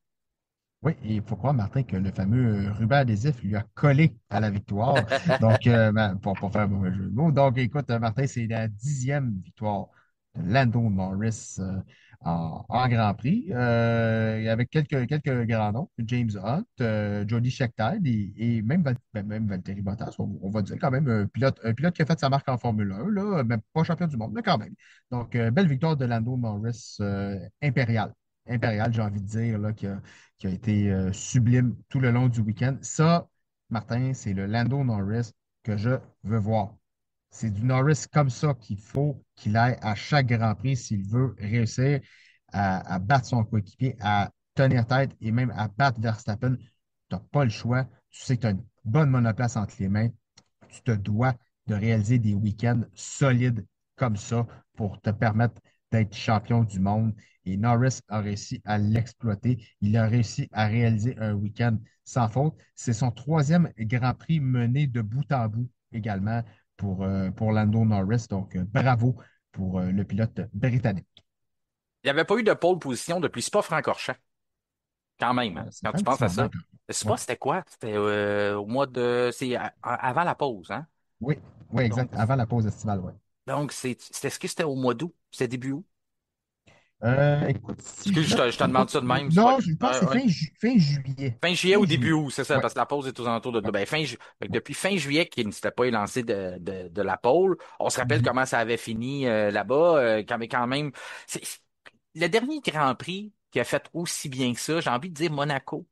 Oui, et il faut croire, Martin, que le fameux ruban adhésif lui a collé à la victoire. Donc, ben, pour faire un mauvais jeu de mots. Donc, écoute, Martin, c'est la 10e victoire de Lando Norris en Grand Prix, avec quelques grands noms, James Hunt, Jody Scheckter et même, même Valtteri Bottas, on va dire quand même un pilote qui a fait sa marque en Formule 1, là, même pas champion du monde, mais quand même. Donc, belle victoire de Lando Norris impériale. Impériale, j'ai envie de dire, là, qui a été sublime tout le long du week-end. Ça, Martin, c'est le Lando Norris que je veux voir. C'est du Norris comme ça qu'il faut qu'il aille à chaque Grand Prix s'il veut réussir à battre son coéquipier, à tenir tête et même à battre Verstappen. Tu n'as pas le choix. Tu sais que tu as une bonne monoplace entre les mains. Tu te dois de réaliser des week-ends solides comme ça pour te permettre d'être champion du monde. Et Norris a réussi à l'exploiter. Il a réussi à réaliser un week-end sans faute. C'est son troisième Grand Prix mené de bout en bout également pour Lando Norris. Donc, bravo pour le pilote britannique. Il n'y avait pas eu de pole position depuis Spa-Francorchamps, quand même, hein, Ça quand fait un tu petit penses à moment ça. quand même. Spa, c'était quoi? C'était au mois de... C'est avant la pause, hein? Oui, oui, Donc, exact. Avant la pause estivale, oui. est-ce que c'était au mois d'août? C'était début août? Écoute, si Excuse, je me je te demande trompe, ça de même. C'est pas... non, je pense que c'est ouais. fin juillet. Fin juillet Fin ou début juillet. août, c'est ça, Ouais, parce que la pause est aux alentours de là. ouais. Ben, fait que depuis fin juillet qu'il ne s'était pas élancé de la pole, on se rappelle Mhm. comment ça avait fini là-bas, mais quand même, le dernier Grand Prix qui a fait aussi bien que ça, j'ai envie de dire Monaco,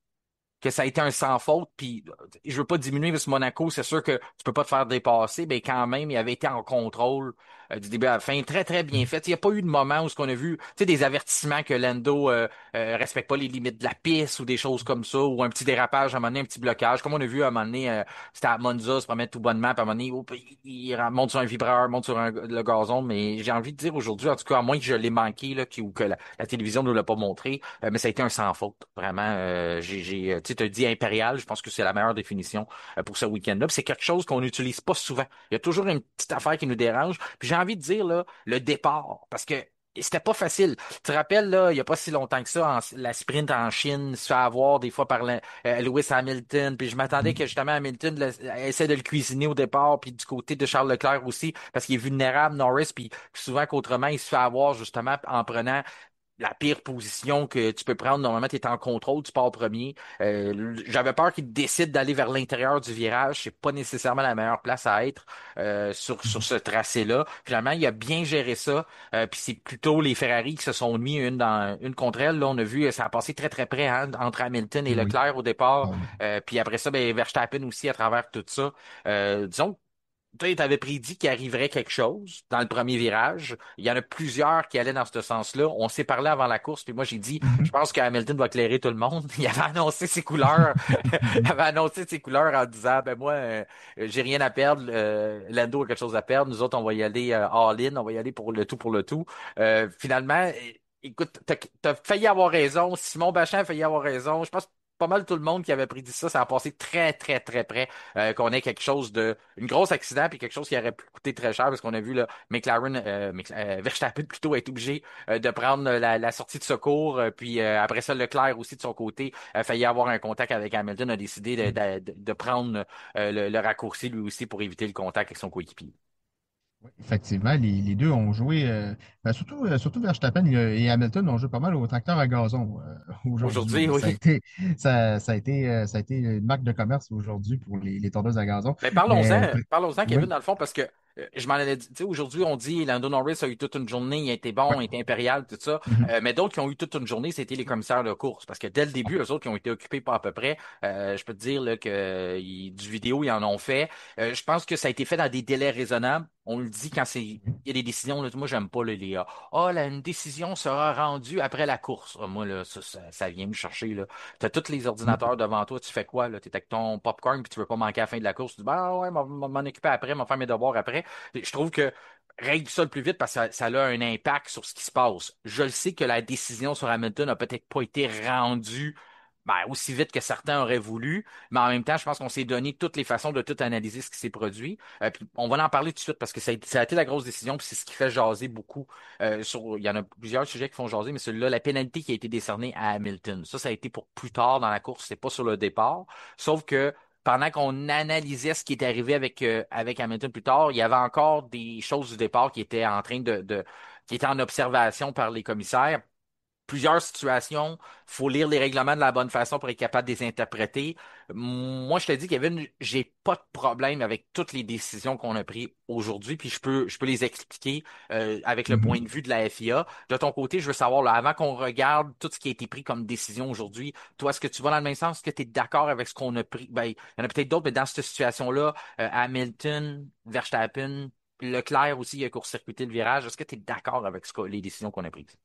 que ça a été un sans faute, puis je veux pas diminuer parce que Monaco, c'est sûr que tu peux pas te faire dépasser, mais quand même, il avait été en contrôle du début à la fin, très très bien Mhm. fait. Il n'y a pas eu de moment où ce qu'on a vu, tu sais, des avertissements que Lando respecte pas les limites de la piste ou des choses comme ça, ou un petit dérapage à un moment donné, un petit blocage, comme on a vu à un moment donné, c'était à Monza, se promettre tout bonnement, puis à un moment donné, monte sur un vibreur, monte sur le gazon, mais j'ai envie de dire aujourd'hui, en tout cas, à moins que je l'ai manqué, là, ou que la télévision ne l'a pas montré, mais ça a été un sans faute. Vraiment, tu sais, dit impérial, je pense que c'est la meilleure définition pour ce week-end-là. Puis c'est quelque chose qu'on n'utilise pas souvent. Il y a toujours une petite affaire qui nous dérange. Puis j'ai envie de dire, là, le départ, parce que c'était pas facile. Tu te rappelles, là, il y a pas si longtemps que ça, la sprint en Chine se fait avoir des fois par Lewis Hamilton. Puis je m'attendais que Mhm. justement Hamilton essaie de le cuisiner au départ, puis du côté de Charles Leclerc aussi, parce qu'il est vulnérable, Norris, puis souvent qu'autrement, il se fait avoir justement en prenant la pire position que tu peux prendre. Normalement, tu es en contrôle, tu pars premier. J'avais peur qu'il décide d'aller vers l'intérieur du virage. C'est pas nécessairement la meilleure place à être sur Mhm. ce tracé-là. Finalement, il a bien géré ça. Puis c'est plutôt les Ferrari qui se sont mis une contre elle. Là, on a vu, ça a passé très très près hein, entre Hamilton et Oui. Leclerc au départ. Ah oui. Puis après ça, ben, Verstappen aussi à travers tout ça. Disons toi, tu avais prédit qu'il arriverait quelque chose dans le premier virage. Il y en a plusieurs qui allaient dans ce sens-là. On s'est parlé avant la course, puis moi j'ai dit, je Mhm. pense que Hamilton va éclairer tout le monde. Il avait annoncé ses couleurs. Il Mhm. avait annoncé ses couleurs en disant, ben moi, j'ai rien à perdre. Lando a quelque chose à perdre. Nous autres, on va y aller all-in. On va y aller pour le tout pour le tout. Finalement, écoute, t'as failli avoir raison. Simon Bachin a failli avoir raison. Je pense pas mal tout le monde qui avait prédit ça. Ça a passé très, très, très près qu'on ait quelque chose une grosse accident puis quelque chose qui aurait pu coûter très cher parce qu'on a vu là, Verstappen plutôt être obligé de prendre la sortie de secours. Puis après ça, Leclerc aussi de son côté a failli avoir un contact avec Hamilton, a décidé de prendre le raccourci lui aussi pour éviter le contact avec son coéquipier. Oui, effectivement, les deux ont joué, ben, surtout Verstappen et Hamilton ont joué pas mal au tracteur à gazon aujourd'hui. Aujourd'hui, Là. oui. Ça a été une marque de commerce aujourd'hui pour les tondeuses à gazon. Ben Mais parlons-en, Kevin, oui. dans le fond, parce que je m'en allais dire, tu sais, aujourd'hui, on dit Lando Norris a eu toute une journée, il a été bon, Ouais. il a été impérial, tout ça. Mhm. Mais d'autres qui ont eu toute une journée, c'était les commissaires de course. Parce que dès le début, eux autres qui ont été occupés par à peu près, je peux te dire là, que du vidéo, ils en ont fait. Je pense que ça a été fait dans des délais raisonnables. On le dit quand il y a des décisions, là, moi, j'aime pas là, une décision sera rendue après la course. Ah, moi, là, ça vient me chercher, là. T'as tous les Mhm. ordinateurs devant toi, tu fais quoi, là? T'es avec ton popcorn puis tu veux pas manquer à la fin de la course. Tu dis, bah ouais, m'en occuper après, m'en faire mes devoirs après. Je trouve que règle ça le plus vite parce que ça a un impact sur ce qui se passe. Je le sais que la décision sur Hamilton a peut-être pas été rendue aussi vite que certains auraient voulu, mais en même temps, je pense qu'on s'est donné toutes les façons de tout analyser ce qui s'est produit. Puis on va en parler tout de suite parce que ça a été la grosse décision, puis c'est ce qui fait jaser beaucoup. Il y en a plusieurs sujets qui font jaser, mais celui-là, la pénalité qui a été décernée à Hamilton, ça a été pour plus tard dans la course, c'est pas sur le départ. Sauf que pendant qu'on analysait ce qui est arrivé avec Hamilton plus tard, il y avait encore des choses du départ qui étaient en train qui étaient en observation par les commissaires plusieurs situations. Faut lire les règlements de la bonne façon pour être capable de les interpréter. Moi, je te dis, Kevin, j'ai pas de problème avec toutes les décisions qu'on a prises aujourd'hui, puis je peux les expliquer avec le point Mhm. de vue de la FIA. De ton côté, je veux savoir, là, avant qu'on regarde tout ce qui a été pris comme décision aujourd'hui, toi, est-ce que tu vas dans le même sens? Est-ce que tu es d'accord avec ce qu'on a pris? Ben, il y en a peut-être d'autres, mais dans cette situation-là, Hamilton, Verstappen, Leclerc aussi, il a court-circuité le virage. Est-ce que tu es d'accord avec les décisions qu'on a prises?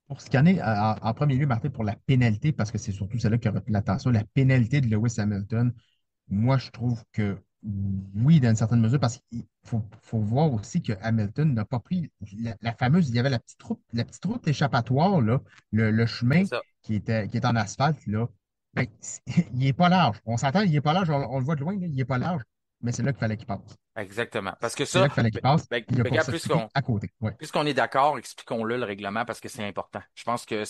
Pour scanner, en premier lieu, Martin, pour la pénalité, parce que c'est surtout celle-là qui a retenu l'attention, la pénalité de Lewis Hamilton, moi, je trouve que oui, dans une certaine mesure, parce qu'il faut voir aussi que Hamilton n'a pas pris la fameuse, il y avait la petite route échappatoire, là, le C'est chemin ça. qui est en asphalte, là, ben, il n'est pas large. On s'entend, il n'est pas large, on le voit de loin, là, il n'est pas large, mais c'est là qu'il fallait qu'il passe. Exactement. Parce que C'est ça, là qu'il fallait qu'il passe. Il a regarde, court-circuité à côté. Ouais. puisqu'on est d'accord, expliquons-le le règlement parce que c'est important. Je pense que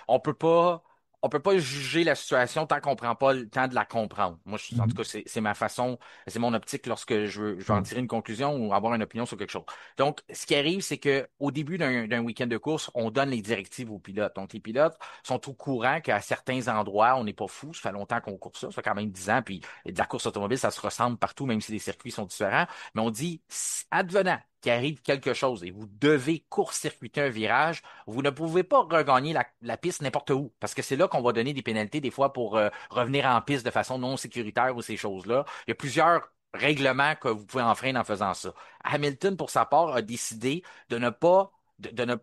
on peut pas, on peut pas juger la situation tant qu'on prend pas le temps de la comprendre. Moi, en tout Mhm. cas, c'est ma façon, c'est mon optique lorsque je veux en Oui. tirer une conclusion ou avoir une opinion sur quelque chose. Donc, ce qui arrive, c'est que au début d'un week-end de course, on donne les directives aux pilotes. Donc, les pilotes sont au courant qu'à certains endroits, on n'est pas fou. Ça fait longtemps qu'on court ça. Ça fait quand même 10 ans. Puis, de la course automobile, ça se ressemble partout, même si les circuits sont différents. Mais on dit, advenant qu'il arrive quelque chose et vous devez court-circuiter un virage, vous ne pouvez pas regagner la piste n'importe où, parce que c'est là qu'on va donner des pénalités des fois pour revenir en piste de façon non sécuritaire ou ces choses-là. Il y a plusieurs règlements que vous pouvez enfreindre en faisant ça. Hamilton, pour sa part, a décidé de ne pas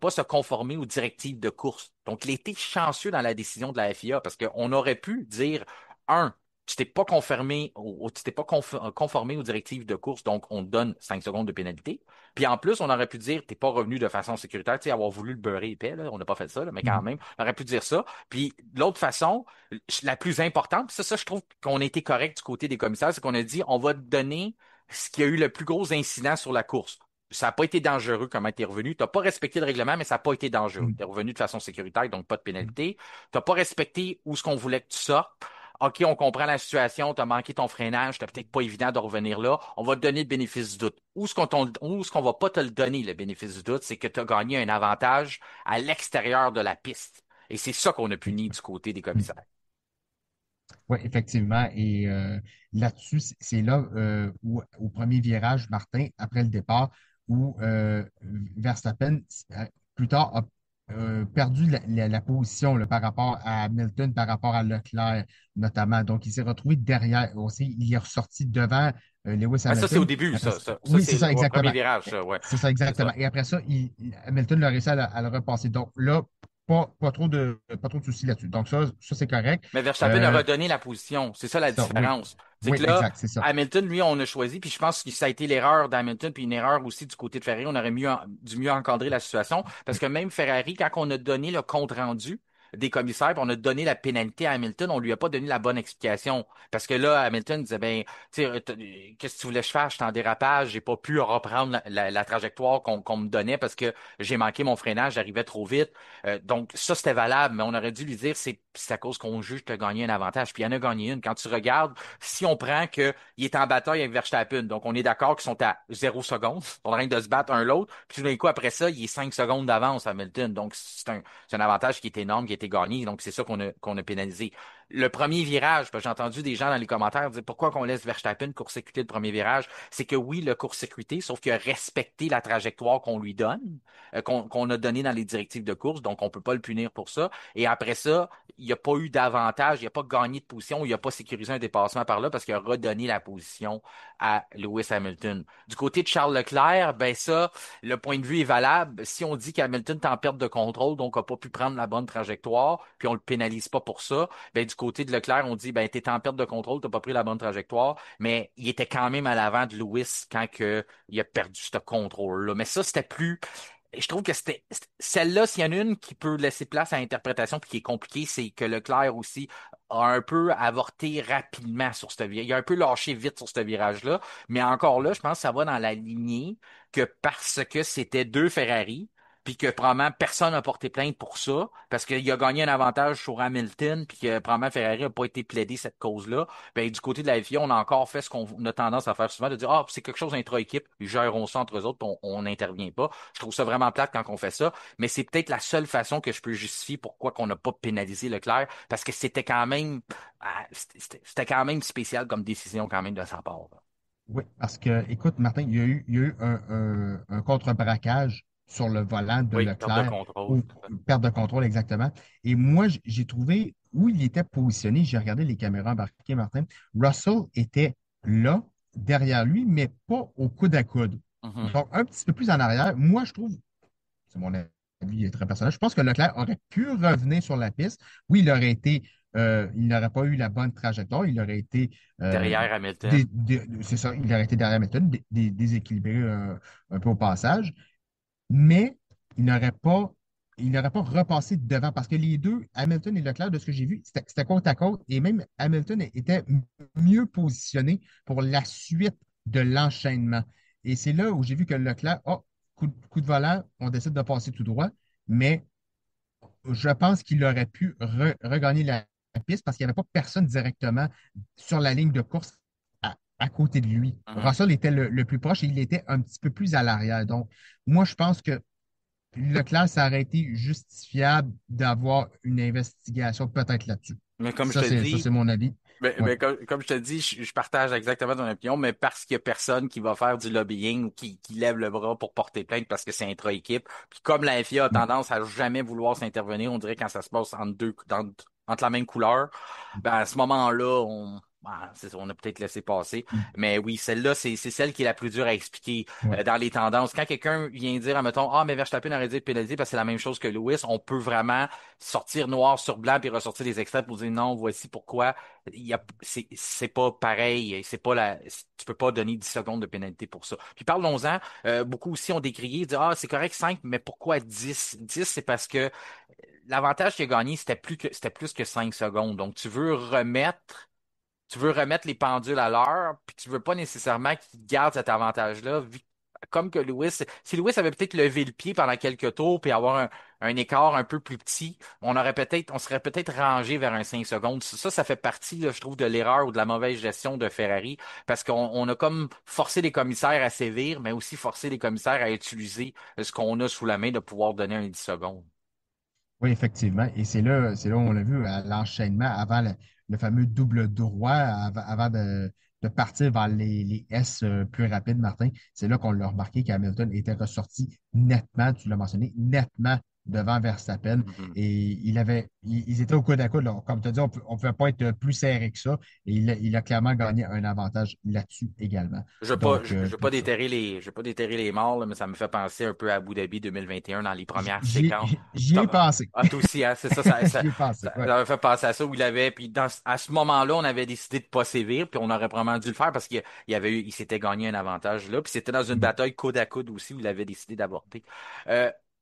se conformer aux directives de course. Donc, il était chanceux dans la décision de la FIA parce qu'on aurait pu dire, un, tu t'es pas tu t'es pas conformé aux directives de course, donc on te donne 5 secondes de pénalité. Puis en plus, on aurait pu dire, t'es pas revenu de façon sécuritaire, tu sais, avoir voulu le beurrer épais, là, on n'a pas fait ça, là, mais quand Mhm. même, on aurait pu dire ça. Puis l'autre façon, la plus importante, puis ça, je trouve qu'on a été correct du côté des commissaires, c'est qu'on a dit, on va te donner ce qui a eu le plus gros incident sur la course. Ça n'a pas été dangereux comment tu es revenu. Tu n'as pas respecté le règlement, mais ça n'a pas été dangereux. Mhm. Tu es revenu de façon sécuritaire, donc pas de Mhm. pénalité. Tu n'as pas respecté où ce qu'on voulait que tu sortes. OK, on comprend la situation, tu as manqué ton freinage, c'était peut-être pas évident de revenir là. On va te donner le bénéfice du doute. Où ce qu'on va pas te le donner, le bénéfice du doute, c'est que tu as gagné un avantage à l'extérieur de la piste. Et c'est ça qu'on a puni du côté des Mhm. commissaires. Oui, effectivement. Et là-dessus, c'est là où, au premier virage, Martin, après le départ, où Verstappen, plus tard, a perdu la position là, par rapport à Hamilton, par rapport à Leclerc, notamment. Donc, il s'est retrouvé derrière. Aussi, il est ressorti devant Lewis Ah, ça, c'est au Hamilton. début, Après, Ça, oui, c'est c'est ça, au premier exactement. virage, ça, ouais. C'est ça, C'est exactement. ça. Et après ça, Hamilton a réussi à le repasser. Donc là, pas trop de soucis là-dessus. Donc ça c'est correct. Mais Verstappen a Euh, redonné la position. C'est ça la ça, oui. différence. C'est Oui, que là, exact, c'est ça. Hamilton, lui, on a choisi, puis je pense que ça a été l'erreur d'Hamilton, puis une erreur aussi du côté de Ferrari. On aurait dû mieux encadrer la situation, parce Oui. que même Ferrari, quand on a donné le compte rendu, des commissaires, puis on a donné la pénalité à Hamilton, on lui a pas donné la bonne explication. Parce que là, Hamilton disait, ben, tu sais, qu'est-ce que tu voulais que je fasse? J'étais en dérapage, j'ai pas pu reprendre la trajectoire qu'on me donnait parce que j'ai manqué mon freinage, j'arrivais trop vite. Donc, ça, c'était valable, mais on aurait dû lui dire, c'est à cause qu'on juge que tu as gagné un avantage. Puis il y en a gagné une. Quand tu regardes, si on prend qu'il est en bataille avec Verstappen, donc on est d'accord qu'ils sont à 0 secondes, ils sont en train de se battre un l'autre, puis tout d'un coup, après ça, il est 5 secondes d'avance, Hamilton. Donc, c'est un avantage qui est énorme, qui a été gagné. Donc, c'est ça qu'on a pénalisé. Le premier virage, parce que j'ai entendu des gens dans les commentaires dire pourquoi qu'on laisse Verstappen court-circuiter le premier virage. C'est que oui, le court-circuité, sauf qu'il a respecté la trajectoire qu'on lui donne, qu'on a donné dans les directives de course, donc on peut pas le punir pour ça. Et après ça, il n'y a pas eu d'avantage, il n'a pas gagné de position, il n'a pas sécurisé un dépassement par là parce qu'il a redonné la position à Lewis Hamilton. Du côté de Charles Leclerc, ben ça, le point de vue est valable. Si on dit qu'Hamilton est en perte de contrôle, donc n'a pas pu prendre la bonne trajectoire, puis on le pénalise pas pour ça, ben du côté de Leclerc, on dit ben t'es en perte de contrôle, t'as pas pris la bonne trajectoire, mais il était quand même à l'avant de Lewis quand il a perdu ce contrôle-là. Mais ça, c'était plus je trouve que celle-là, s'il y en a une qui peut laisser place à l'interprétation puis qui est compliquée, c'est que Leclerc aussi a un peu avorté rapidement sur ce virage. Il a un peu lâché vite sur ce virage-là. Mais encore là, je pense que ça va dans la lignée que parce que c'était deux Ferrari, puis que probablement personne n'a porté plainte pour ça, parce qu'il a gagné un avantage sur Hamilton, puis que probablement Ferrari n'a pas été plaidé cette cause-là. Ben, du côté de la FIA, on a encore fait ce qu'on a tendance à faire souvent, de dire, ah, c'est quelque chose intra-équipe, ils gèreront ça entre eux autres, puis on n'intervient pas. Je trouve ça vraiment plate quand on fait ça, mais c'est peut-être la seule façon que je peux justifier pourquoi qu'on n'a pas pénalisé Leclerc, parce que c'était quand même, c'était quand même spécial comme décision quand même de sa part. Oui, parce que, écoute, Martin, il y a eu un contre-braquage sur le volant de Oui, perte de Leclerc, contrôle. ou perte de contrôle exactement. Et moi, j'ai trouvé où il était positionné. J'ai regardé les caméras embarquées, Martin. Russell était là, derrière lui, mais pas au coude à coude. Mhm, Donc, un petit peu plus en arrière. Moi, je trouve, c'est mon avis très personnel, je pense que Leclerc aurait pu revenir sur la piste. Oui, il n'aurait pas eu la bonne trajectoire. Il aurait été euh, derrière Hamilton. c'est ça, il aurait été derrière Hamilton, déséquilibré un peu au passage, mais il n'aurait pas, il n'aurait pas repassé devant parce que les deux, Hamilton et Leclerc, de ce que j'ai vu, c'était côte à côte et même Hamilton était mieux positionné pour la suite de l'enchaînement. Et c'est là où j'ai vu que Leclerc, oh, coup de volant, on décide de passer tout droit, mais je pense qu'il aurait pu regagner la piste parce qu'il n'y avait pas personne directement sur la ligne de course à côté de lui. Mhm. Russell était le plus proche et il était un petit peu plus à l'arrière. Donc, moi, je pense que Leclerc, ça aurait été justifiable d'avoir une investigation peut-être là-dessus. Mais comme je Ça, te c'est dis, mon avis. Oui. comme je te dis, je partage exactement ton opinion, mais parce qu'il y a personne qui va faire du lobbying ou qui lève le bras pour porter plainte parce que c'est intra-équipe. Puis comme la FIA a Oui. tendance à jamais vouloir s'intervenir, on dirait quand ça se passe entre la même couleur, ben à ce moment-là, on a peut-être laissé passer. Mais oui, celle-là, c'est celle qui est la plus dure à expliquer Oui. dans les tendances. Quand quelqu'un vient dire, admettons, ah, mais Verstappen aurait dû être pénalisé parce que c'est la même chose que Lewis, on peut vraiment sortir noir sur blanc puis ressortir des extraits pour dire non, voici pourquoi c'est pas pareil, tu peux pas donner 10 secondes de pénalité pour ça. Puis parlons-en, beaucoup aussi ont décrié, dire ah, c'est correct 5 mais pourquoi 10 10 c'est parce que l'avantage qu'il a gagné, c'était plus que 5 secondes. Donc tu veux remettre les pendules à l'heure, puis tu veux pas nécessairement qu'il garde cet avantage-là, comme que si Lewis avait peut-être levé le pied pendant quelques tours puis avoir un écart un peu plus petit, on serait peut-être rangé vers un 5 secondes. Ça fait partie, là, je trouve, de l'erreur ou de la mauvaise gestion de Ferrari, parce qu'on a comme forcé les commissaires à sévir, mais aussi forcé les commissaires à utiliser ce qu'on a sous la main de pouvoir donner un 10 secondes. Oui, effectivement. Et c'est là où on l'a vu à l'enchaînement avant le fameux double droit, avant de partir vers les S plus rapides, Martin. C'est là qu'on l'a remarqué qu'Hamilton était ressorti nettement, tu l'as mentionné, nettement devant Verstappen. Mhm. Et ils étaient au coude à coude, là. Comme tu as dit, on ne pouvait pas être plus serré que ça. Et il a clairement gagné un avantage là-dessus également. Je veux pas, Donc, je veux pas pour ça. déterrer les morts, là, mais ça me fait penser un peu à Abu Dhabi 2021 dans les premières J'y séquences. ai j'y ai pensé. Toi aussi, hein, c'est ça, ça, ça, J'y ai pensé, ça, ouais. ça me fait penser à ça où il avait, puis à ce moment-là, on avait décidé de pas sévir, puis on aurait probablement dû le faire parce il s'était gagné un avantage là, puis c'était dans une bataille coude à coude aussi où il avait décidé d'avorter.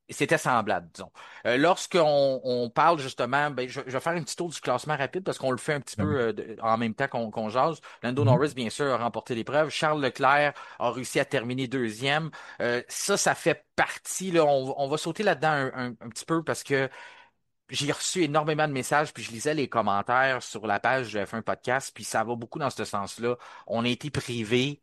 C'était semblable, disons. Lorsqu'on parle justement, ben, je vais faire un petit tour du classement rapide parce qu'on le fait un petit Ben oui. peu en même temps qu'on jase. Lando Mhm. Norris, bien sûr, a remporté l'épreuve. Charles Leclerc a réussi à terminer deuxième. Ça fait partie, là, on va sauter là-dedans un petit peu parce que j'ai reçu énormément de messages, puis je lisais les commentaires sur la page de F1 Podcast, puis ça va beaucoup dans ce sens-là. On a été privés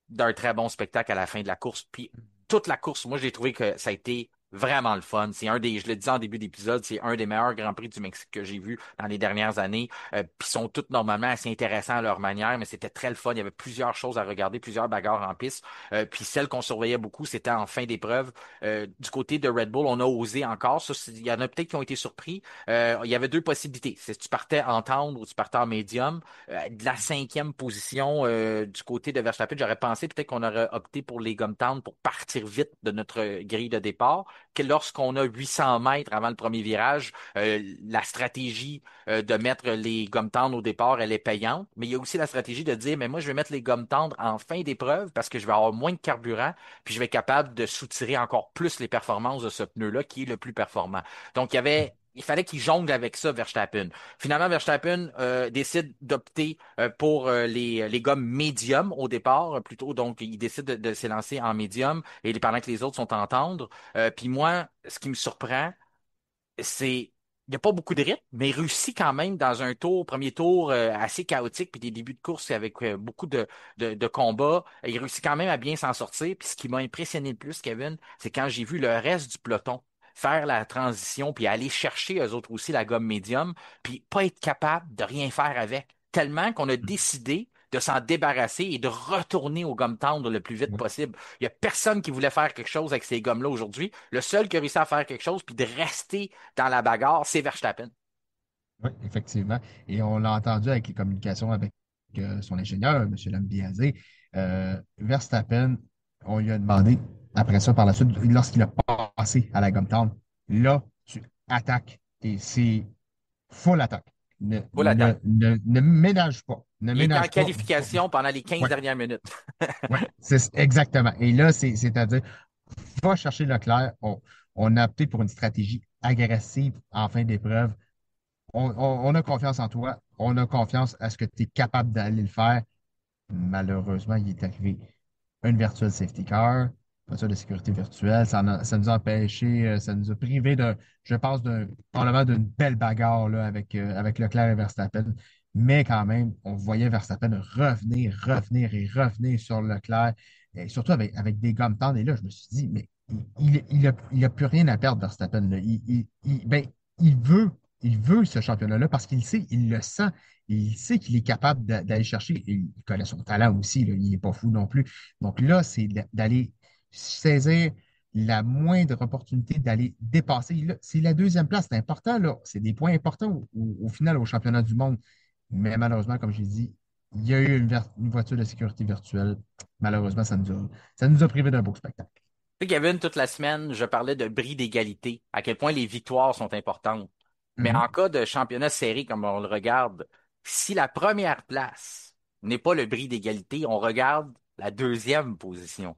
d'un très bon spectacle à la fin de la course. Puis toute la course, moi, j'ai trouvé que ça a été vraiment le fun. C'est un des, je le disais en début d'épisode, c'est un des meilleurs Grands Prix du Mexique que j'ai vu dans les dernières années. Puis sont toutes normalement assez intéressants à leur manière, mais c'était très le fun. Il y avait plusieurs choses à regarder, plusieurs bagarres en piste. Puis celle qu'on surveillait beaucoup, c'était en fin d'épreuve. Du côté de Red Bull, on a osé encore. Ça, il y en a peut-être qui ont été surpris. Il y avait deux possibilités. C'est si tu partais en tendre ou tu partais en médium. De la cinquième position du côté de Verstappen, j'aurais pensé peut-être qu'on aurait opté pour les gomme tendres pour partir vite de notre grille de départ. Que lorsqu'on a 800 mètres avant le premier virage, la stratégie de mettre les gommes tendres au départ, elle est payante. Mais il y a aussi la stratégie de dire, mais moi, je vais mettre les gommes tendres en fin d'épreuve parce que je vais avoir moins de carburant, puis je vais être capable de soutirer encore plus les performances de ce pneu-là qui est le plus performant. Donc, il fallait qu'il jongle avec ça, Verstappen. Finalement, Verstappen décide d'opter pour les gommes médium au départ, plutôt. Donc, il décide de s'élancer en médium et pendant que les autres sont en tendre. Puis moi, ce qui me surprend, c'est il n'y a pas beaucoup de rythme, mais il réussit quand même dans un tour, premier tour assez chaotique, puis des débuts de course avec beaucoup de combats. Il réussit quand même à bien s'en sortir. Puis ce qui m'a impressionné le plus, Kevin, c'est quand j'ai vu le reste du peloton faire la transition, puis aller chercher eux autres aussi la gomme médium, puis pas être capable de rien faire avec. Tellement qu'on a décidé de s'en débarrasser et de retourner aux gommes tendres le plus vite Oui, possible. Il n'y a personne qui voulait faire quelque chose avec ces gommes-là aujourd'hui. Le seul qui a réussi à faire quelque chose, puis de rester dans la bagarre, c'est Verstappen. oui, effectivement. Et on l'a entendu avec les communications avec son ingénieur, M. Lambiase. Verstappen, on lui a demandé, après ça, par la suite, lorsqu'il a passé à la gomme tendre, là, tu attaques. Et c'est full attaque. Pour l'attaque. Ne ménage pas. Ne Il était en ménage pas. qualification pendant les 15 Oui, dernières minutes. oui, c'est exactement. Et là, c'est-à-dire, va chercher Leclerc. On a opté pour une stratégie agressive en fin d'épreuve. On a confiance en toi. On a confiance à ce que tu es capable d'aller le faire. Malheureusement, il est arrivé une virtual safety car, voiture de sécurité virtuelle. Ça nous a empêché, ça nous a privé je pense, probablement d'une belle bagarre là, avec Leclerc et Verstappen. Mais quand même, on voyait Verstappen revenir et revenir sur Leclerc, et surtout avec des gommes tendres. Et là, je me suis dit, mais il a plus rien à perdre, Verstappen, là. Ben, il veut, il veut ce championnat-là parce qu'il sait, il le sent. Il sait qu'il est capable d'aller chercher. Il connaît son talent aussi, là, il n'est pas fou non plus. Donc là, c'est d'aller saisir la moindre opportunité d'aller dépasser. Là, c'est la deuxième place. C'est important, là. C'est des points importants au final au championnat du monde. Mais malheureusement, comme j'ai dit, il y a eu une voiture de sécurité virtuelle. Malheureusement, ça nous a privé d'un beau spectacle. Tu sais, Kevin, toute la semaine, je parlais de bris d'égalité, à quel point les victoires sont importantes. Mais en Mhm. cas de championnat serré, comme on le regarde, si la première place n'est pas le bris d'égalité, on regarde la deuxième position.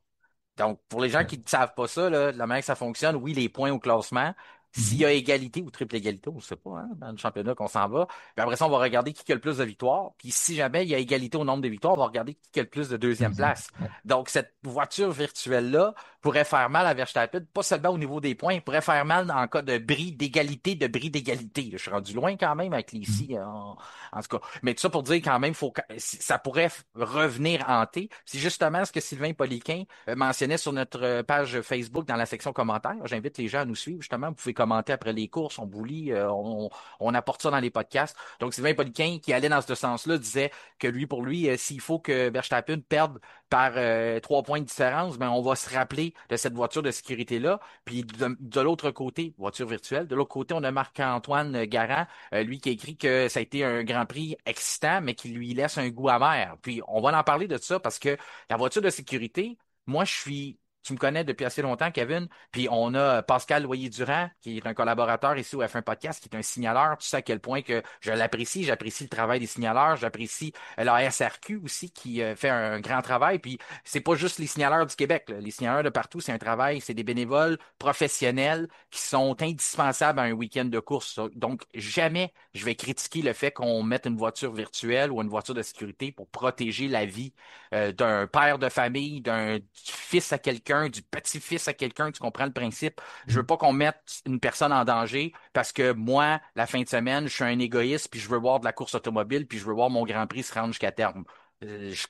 Donc, pour les gens Ouais. qui ne savent pas ça, là, de la manière que ça fonctionne, oui, les points au classement. S'il y Mhm. a égalité ou triple égalité, on ne sait pas, hein, dans le championnat qu'on s'en va. Puis après ça, on va regarder qui a le plus de victoires. Puis si jamais il y a égalité au nombre de victoires, on va regarder qui a le plus de deuxième Deuxième. place. Ouais. Donc, cette voiture virtuelle-là pourrait faire mal à Verstappen, pas seulement au niveau des points, il pourrait faire mal en cas de bris d'égalité, de bris d'égalité. Je suis rendu loin quand même avec les Mhm. si, en tout cas. Mais tout ça pour dire quand même, ça pourrait revenir hanter. C'est justement ce que Sylvain Poliquin mentionnait sur notre page Facebook dans la section commentaires. J'invite les gens à nous suivre. Justement, vous pouvez commenter après les courses, on vous lit, on apporte ça dans les podcasts. Donc, Sylvain Poliquin, qui allait dans ce sens-là, disait que lui, pour lui, s'il faut que Verstappen perde par 3 points de différence, ben, on va se rappeler de cette voiture de sécurité-là. Puis de l'autre côté, voiture virtuelle, de l'autre côté, on a Marc-Antoine Garand, lui qui a écrit que ça a été un Grand Prix excitant, mais qui lui laisse un goût amer. Puis on va en parler de ça parce que la voiture de sécurité, moi, je suis Tu me connais depuis assez longtemps, Kevin. Puis on a Pascal Loyer-Durand, qui est un collaborateur ici au F1 Podcast, qui est un signaleur. Tu sais à quel point que je l'apprécie. J'apprécie le travail des signaleurs. J'apprécie la SRQ aussi, qui fait un grand travail. Puis c'est pas juste les signaleurs du Québec, là. Les signaleurs de partout, c'est un travail, c'est des bénévoles professionnels qui sont indispensables à un week-end de course. Donc, jamais je vais critiquer le fait qu'on mette une voiture virtuelle ou une voiture de sécurité pour protéger la vie d'un père de famille, d'un du fils à quelqu'un, du petit-fils à quelqu'un. Tu comprends le principe? Je veux Mhm. pas qu'on mette une personne en danger parce que moi, la fin de semaine, je suis un égoïste puis je veux voir de la course automobile puis je veux voir mon Grand Prix se rendre jusqu'à terme. Je suis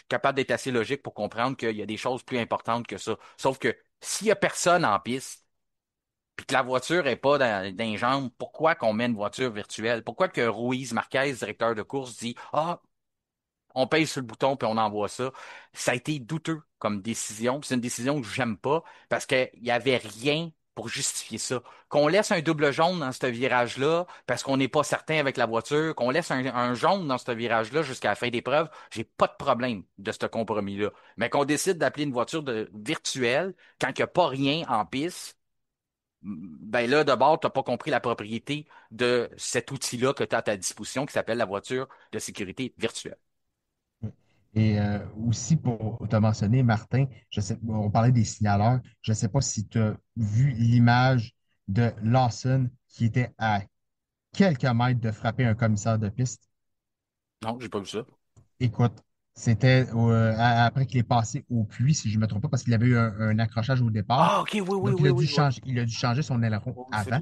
capable d'être assez logique pour comprendre qu'il y a des choses plus importantes que ça. Sauf que s'il y a personne en piste, puis que la voiture est pas dans les jambes, pourquoi qu'on met une voiture virtuelle? Pourquoi que Ruiz Marquez, directeur de course, dit Ah, on paye sur le bouton puis on envoie ça. Ça a été douteux comme décision. Puis c'est une décision que j'aime pas parce qu'il y avait rien pour justifier ça. Qu'on laisse un double jaune dans ce virage-là parce qu'on n'est pas certain avec la voiture, qu'on laisse un jaune dans ce virage-là jusqu'à la fin des preuves, j'ai pas de problème de ce compromis-là. Mais qu'on décide d'appeler une voiture virtuelle quand il n'y a pas rien en piste, ben là, d'abord, tu n'as pas compris la propriété de cet outil-là que tu as à ta disposition qui s'appelle la voiture de sécurité virtuelle. Et aussi, pour te mentionner, Martin, je sais, on parlait des signaleurs. Je ne sais pas si tu as vu l'image de Lawson qui était à quelques mètres de frapper un commissaire de piste. Non, j'ai pas vu ça. Écoute, c'était après qu'il est passé au puits, si je ne me trompe pas, parce qu'il avait eu un accrochage au départ. Ah, ok, oui, oui, Donc, oui, oui, oui. il a dû changer son aileron Oui, avant.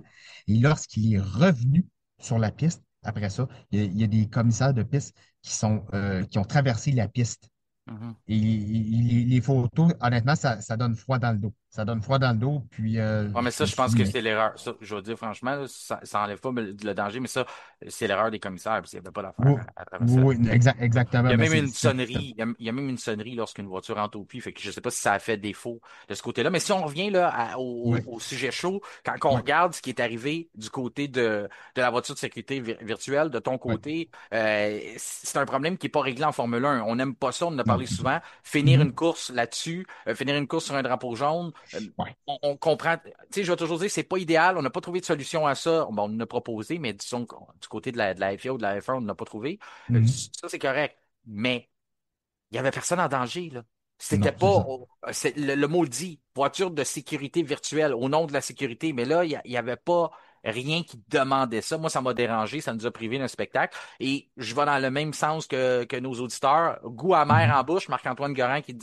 Et lorsqu'il est revenu sur la piste, après ça, il y a des commissaires de piste qui ont traversé la piste. Mhm. Et les photos, honnêtement, ça donne froid dans le dos. Ça donne froid dans le dos. Puis, Ouais, mais je ça, me je suis pense dit, que mais c'est l'erreur. Ça, je veux dire, franchement, là, ça enlève pas le danger, mais ça, c'est l'erreur des commissaires, parce qu'il n'y avait pas d'affaire oui, à traverser la oui, piste. oui, il Il exactement. y a Mais même une c'était sonnerie, il y a même une sonnerie lorsqu'une voiture entre au puits, fait que je sais pas si ça a fait défaut de ce côté-là. Mais si on revient là oui, au sujet chaud, quand on oui, regarde ce qui est arrivé du côté de la voiture de sécurité virtuelle, de ton oui. côté, c'est un problème qui est pas réglé en Formule 1. On n'aime pas ça, on en a Non, parlé du tout. souvent. Finir Mhm. une course là-dessus, finir une course sur un drapeau jaune, Ouais. on comprend. Tu sais, je vais toujours dire, c'est pas idéal. On n'a pas trouvé de solution à ça. Bon, on en a proposé, mais disons que du côté de la FIA ou de la F1, on n'a pas trouvé. Mhm. Ça, c'est correct. Mais il y avait personne en danger, là. C'était Non, pas, c'est ça. le mot le dit, voiture de sécurité virtuelle, au nom de la sécurité. Mais là, il y avait pas rien qui demandait ça. Moi, ça m'a dérangé, ça nous a privé d'un spectacle. Et je vais dans le même sens que nos auditeurs. Goût amer Mhm. en bouche, Marc-Antoine Garand qui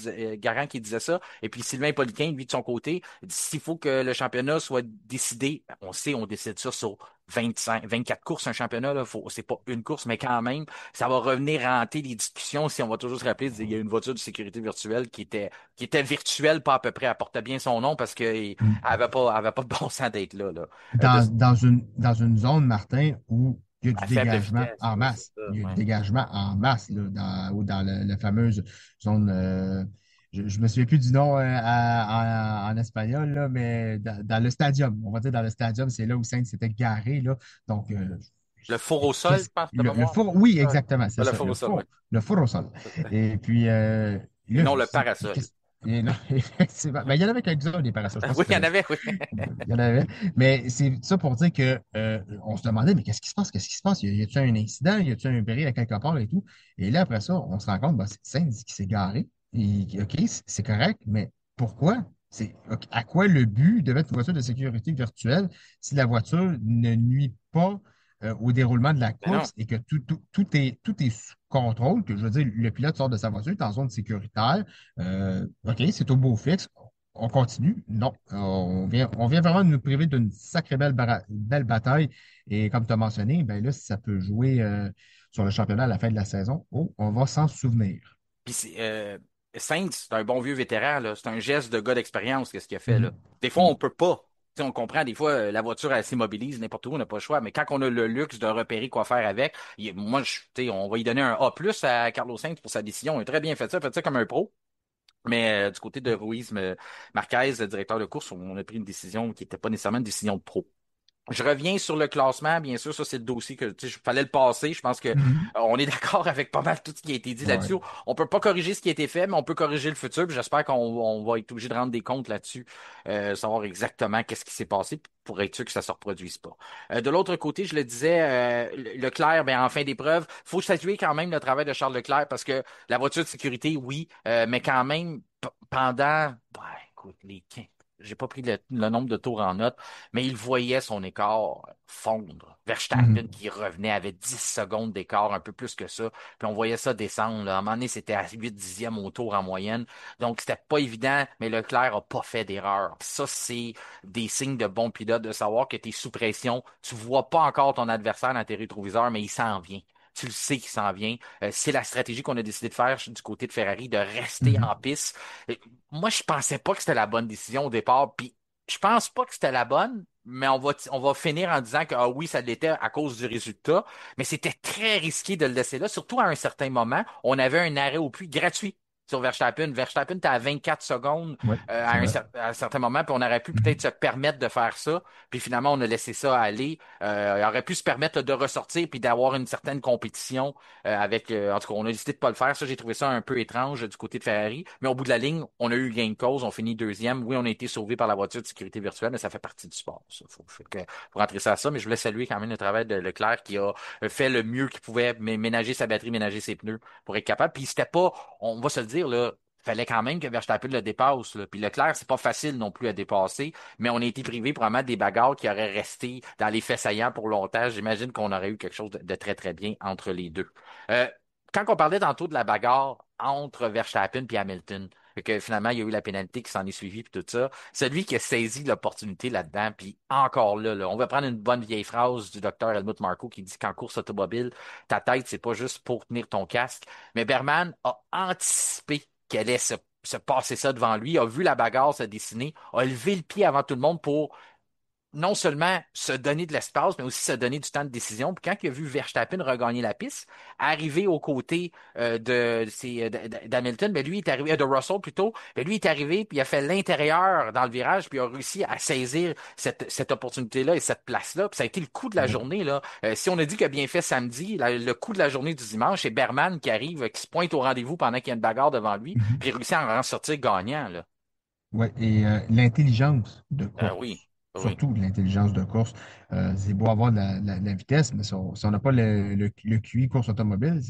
disait ça. Et puis Sylvain Poliquin, lui, de son côté, dit, s'il faut que le championnat soit décidé, on sait, on décide ça sur 24 courses, un championnat, là, c'est pas une course, mais quand même, ça va revenir à hanter les discussions si on va toujours se rappeler, il y a une voiture de sécurité virtuelle qui était virtuelle, pas à peu près, elle portait bien son nom parce qu'elle Mhm. avait pas de bon sens d'être là, là. Dans, dans une zone, Martin, où il y a du À faible dégagement vitesse, en oui, c'est masse. ça, Il y a du ouais. dégagement en masse là, ou dans la fameuse zone. Je ne me souviens plus du nom en espagnol, là, mais dans le stadium. On va dire dans le stadium, c'est là où Sainz s'était garé. Là. Donc, Le four au sol, je pense, de le mémoire. four, oui, Ouais. exactement, c'est Le ça, four au sol, oui. le four au sol. Et puis, Et là, je non me le suis dit, parasol. et non, effectivement, ben, il y en avait quelques-uns des parasols. Je pense Oui, il y que en avait, oui. il y en avait. Mais c'est ça pour dire que on se demandait, mais qu'est-ce qui se passe? Qu'est-ce qui se passe? Y a-t-il un incident? Y a-t-il un bris à quelque part et tout? Et là, après ça, on se rend compte, ben, c'est Sainz qui s'est garé. Et, OK, c'est correct, mais pourquoi? OK, à quoi le but de mettre une voiture de sécurité virtuelle si la voiture ne nuit pas au déroulement de la Mais non. course et que tout est sous contrôle, que je veux dire, le pilote sort de sa voiture, il est en zone sécuritaire. OK, c'est au beau fixe, on continue. Non, on vient vraiment de nous priver d'une sacrée belle bataille. Et comme tu as mentionné, ben là, si ça peut jouer sur le championnat à la fin de la saison, oh, on va s'en souvenir. Puis Sainz, c'est un bon vieux vétéran, là. C'est un geste de gars d'expérience, qu'est-ce qu'il a fait, là. Mhm. Des fois, Mhm. on peut pas. Tu sais, on comprend, des fois, la voiture, elle s'immobilise n'importe où, on n'a pas le choix. Mais quand on a le luxe de repérer quoi faire avec, moi, tu sais, on va y donner un A+ à Carlos Sainz pour sa décision. Il a très bien fait ça comme un pro. Mais du côté de Ruiz Marquez, le directeur de course, on a pris une décision qui n'était pas nécessairement une décision de pro. Je reviens sur le classement, bien sûr, ça c'est le dossier que tu sais, fallait le passer. Je pense que Mhm. on est d'accord avec pas mal tout ce qui a été dit Ouais. là-dessus. On peut pas corriger ce qui a été fait, mais on peut corriger le futur. Puis j'espère qu'on va être obligé de rendre des comptes là-dessus, savoir exactement qu'est-ce qui s'est passé pour être sûr que ça se reproduise pas. De l'autre côté, je le disais, Leclerc, ben en fin d'épreuve, faut saluer quand même le travail de Charles Leclerc parce que la voiture de sécurité, oui, mais quand même pendant, ben, écoute, j'ai pas pris le nombre de tours en note, mais il voyait son écart fondre. Verstappen Mhm. qui revenait avait 10 secondes d'écart, un peu plus que ça. Puis on voyait ça descendre, là. À un moment donné, c'était à 8 dixièmes au tour en moyenne. Donc, c'était pas évident, mais Leclerc a pas fait d'erreur. Puis ça, c'est des signes de bon pilote, de savoir que tu es sous pression. Tu vois pas encore ton adversaire dans tes rétroviseurs, mais il s'en vient. Tu le sais qu'il s'en vient. C'est la stratégie qu'on a décidé de faire du côté de Ferrari, de rester Mhm. en piste. Moi, je pensais pas que c'était la bonne décision au départ. Puis je pense pas que c'était la bonne, mais on va finir en disant que ah oui, ça l'était à cause du résultat. Mais c'était très risqué de le laisser là, surtout à un certain moment. On avait un arrêt au puits gratuit sur Verstappen. Verstappen était à 24 secondes Ouais, c'est vrai. à un certain moment, puis on aurait pu peut-être Mhm. se permettre de faire ça. Puis finalement, on a laissé ça aller. Il aurait pu se permettre de ressortir puis d'avoir une certaine compétition en tout cas, on a décidé de pas le faire. Ça, j'ai trouvé ça un peu étrange du côté de Ferrari. Mais au bout de la ligne, on a eu gain de cause. On finit deuxième. Oui, on a été sauvé par la voiture de sécurité virtuelle, mais ça fait partie du sport. Ça. Faut rentrer ça à ça. Mais je voulais saluer quand même le travail de Leclerc qui a fait le mieux qu'il pouvait, ménager sa batterie, ménager ses pneus pour être capable. Puis c'était pas, on va se le dire, là, fallait quand même que Verstappen le dépasse. Là. Puis Leclerc, c'est pas facile non plus à dépasser, mais on a été privé probablement des bagarres qui auraient resté dans les faits saillants pour longtemps. J'imagine qu'on aurait eu quelque chose de très, très bien entre les deux. Euh, Quand on parlait tantôt de la bagarre entre Verstappen et Hamilton, et que finalement, il y a eu la pénalité qui s'en est suivie puis tout ça, celui qui a saisi l'opportunité là-dedans, puis encore là, on va prendre une bonne vieille phrase du docteur Helmut Marko qui dit qu'en course automobile, ta tête, c'est pas juste pour tenir ton casque, mais Berman a anticipé qu'elle allait se passer ça devant lui, a vu la bagarre se dessiner, a levé le pied avant tout le monde pour non seulement se donner de l'espace, mais aussi se donner du temps de décision. Puis quand il a vu Verstappen regagner la piste, arriver aux côtés d'Hamilton, ben lui est arrivé, de Russell plutôt, ben lui est arrivé, puis il a fait l'intérieur dans le virage, puis il a réussi à saisir cette opportunité-là et cette place-là. Puis ça a été le coup de la Ouais. journée, là. Si on a dit qu'il a bien fait samedi, le coup de la journée du dimanche, c'est Berman qui arrive, qui se pointe au rendez-vous pendant qu'il y a une bagarre devant lui, Mhm. puis il réussit à en sortir gagnant, là. Ouais, et l'intelligence de Oui, course, oui. surtout l'intelligence de course, c'est beau avoir de la vitesse, mais si on n'a pas le QI course automobile,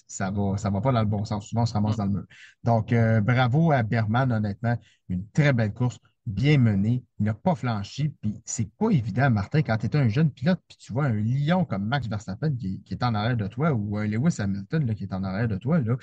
ça va pas dans le bon sens. Souvent, on se ramasse Mm. dans le mur. Donc, bravo à Berman, honnêtement, une très belle course, bien menée. Il n'a pas flanchi, puis c'est pas évident, Martin, quand tu es un jeune pilote, puis tu vois un lion comme Max Verstappen qui est en arrière de toi, ou un Lewis Hamilton là, qui est en arrière de toi, là,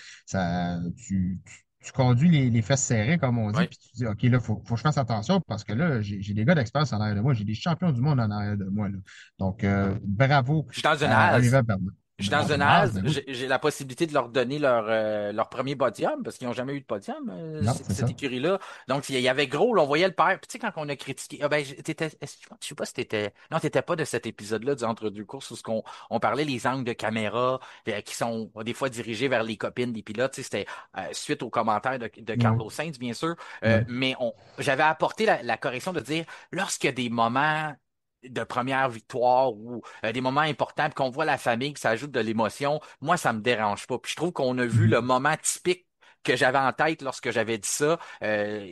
tu conduis les fesses serrées, comme on dit, Oui. puis tu te dis, OK, là, faut que je fasse attention parce que là, j'ai des gars d'expérience en arrière de moi, j'ai des champions du monde en arrière de moi, là. Donc, bravo Je suis dans une à hase. Oliver Bernard. Je suis Mais dans dans une une âge, hase. ben oui. J'ai la possibilité de leur donner leur premier podium parce qu'ils n'ont jamais eu de podium, Non, c'est cette ça. écurie-là. Donc, il y avait gros, là, on voyait le père. Puis, tu sais, quand on a critiqué, ah ben, je sais pas si t'étais, non, t'étais pas de cet épisode-là du Entre-deux courses où on parlait les angles de caméra qui sont des fois dirigés vers les copines des pilotes. Tu sais, c'était suite aux commentaires de Oui, Carlos Sainz, bien sûr. oui. Mais j'avais apporté la correction de dire, lorsqu'il y a des moments de première victoire ou des moments importants, puis qu'on voit la famille, que ça ajoute de l'émotion, moi, ça me dérange pas. Puis je trouve qu'on a vu le Mhm. moment typique que j'avais en tête lorsque j'avais dit ça,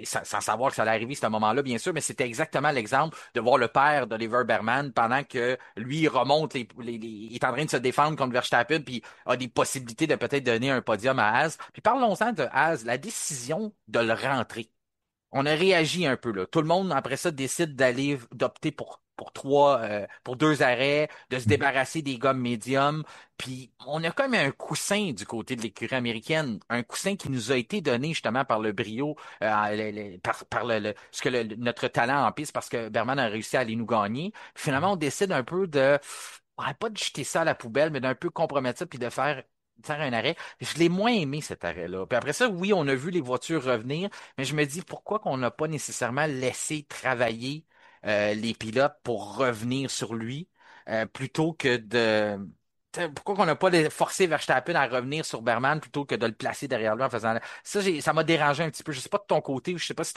sans savoir que ça allait arriver ce moment-là, bien sûr, mais c'était exactement l'exemple de voir le père d'Oliver Berman pendant que lui il remonte, il est en train de se défendre contre Verstappen, puis a des possibilités de peut-être donner un podium à Haas. Puis parlons-en de Haas, la décision de le rentrer. On a réagi un peu là. Tout le monde après ça décide d'opter pour deux arrêts, de se Mhm. débarrasser des gommes médiums. Puis on a comme un coussin du côté de l'écurie américaine, un coussin qui nous a été donné justement par le brio, par ce que notre talent en piste, parce que Berman a réussi à aller nous gagner. Puis finalement, on décide un peu ouais, pas de jeter ça à la poubelle, mais d'un peu compromettre ça puis de faire un arrêt. Je l'ai moins aimé cet arrêt-là. Puis après ça, oui, on a vu les voitures revenir, mais je me dis pourquoi qu'on n'a pas nécessairement laissé travailler les pilotes pour revenir sur lui plutôt que de pourquoi qu'on n'a pas forcé Verstappen à revenir sur Berman plutôt que de le placer derrière lui en faisant ça, ça m'a dérangé un petit peu. Je sais pas de ton côté, je sais pas si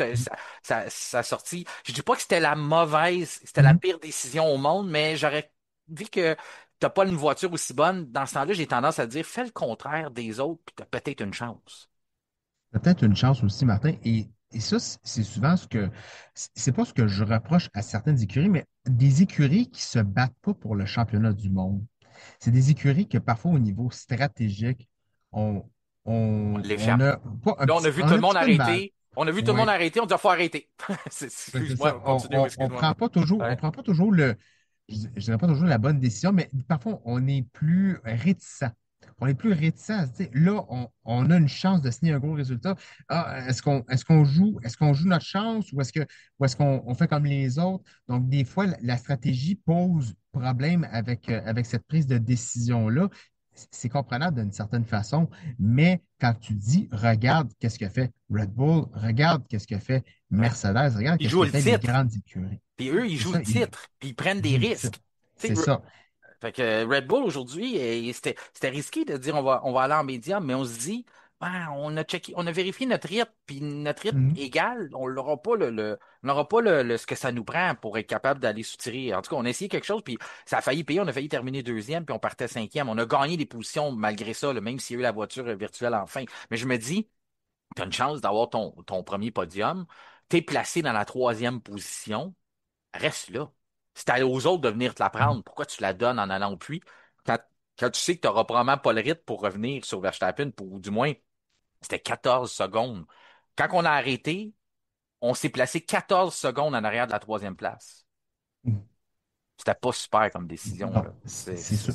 ça a sorti. Je dis pas que c'était la Mhm. pire décision au monde, mais j'aurais vu que t'as pas une voiture aussi bonne. Dans ce temps-là, j'ai tendance à dire, fais le contraire des autres, puis t'as peut-être une chance. Peut-être une chance aussi, Martin. Et ça, c'est souvent c'est pas ce que je reproche à certaines écuries, mais des écuries qui se battent pas pour le championnat du monde. C'est des écuries que parfois au niveau stratégique, on, On on l'échappe. a pas un Là, on a petit, vu on tout a le un monde petit peu de mal. arrêter. On a vu tout le monde Oui. arrêter. On dit, il faut arrêter. Ben, c'est ça. Excuse-moi, continue, On excuse-moi. prend pas toujours, on Ouais. prend pas toujours je dirais pas toujours la bonne décision, mais parfois on est plus réticent. On est plus réticent à se dire, là, on a une chance de signer un gros résultat. Ah, est-ce qu'on joue notre chance ou est-ce qu'on on fait comme les autres? Donc, des fois, la stratégie pose problème avec cette prise de décision-là. C'est comprenable d'une certaine façon, mais quand tu dis, regarde qu'est-ce que fait Red Bull, regarde qu'est-ce que fait Ouais. Mercedes, regarde Ils qu'est-ce jouent que le fait les titre. grandes écuries. Puis eux, ils C'est jouent ça, le titre. Puis ils prennent ils des jouent le titre. risques. Tu sais, C'est ça. fait que Red Bull aujourd'hui, c'était risqué de dire on va aller en médium, mais on se dit, ah, on a checké, on a vérifié notre rythme, puis notre rythme Mhm. égal, on n'aura pas on n'aura pas ce que ça nous prend pour être capable d'aller soutirer. En tout cas, on a essayé quelque chose, puis ça a failli payer, on a failli terminer deuxième, puis on partait cinquième. On a gagné des positions malgré ça, là, même s'il y a eu la voiture virtuelle enfin. Mais je me dis, tu as une chance d'avoir ton premier podium, tu es placé dans la troisième position. Reste là. C'est aux autres de venir te la Mhm. prendre. Pourquoi tu la donnes en allant au puits? Quand, quand tu sais que tu n'auras probablement pas le rythme pour revenir sur Verstappen, ou du moins, c'était 14 secondes. Quand on a arrêté, on s'est placé 14 secondes en arrière de la troisième place. Mhm. C'était pas super comme décision, Non, là. c'est sûr.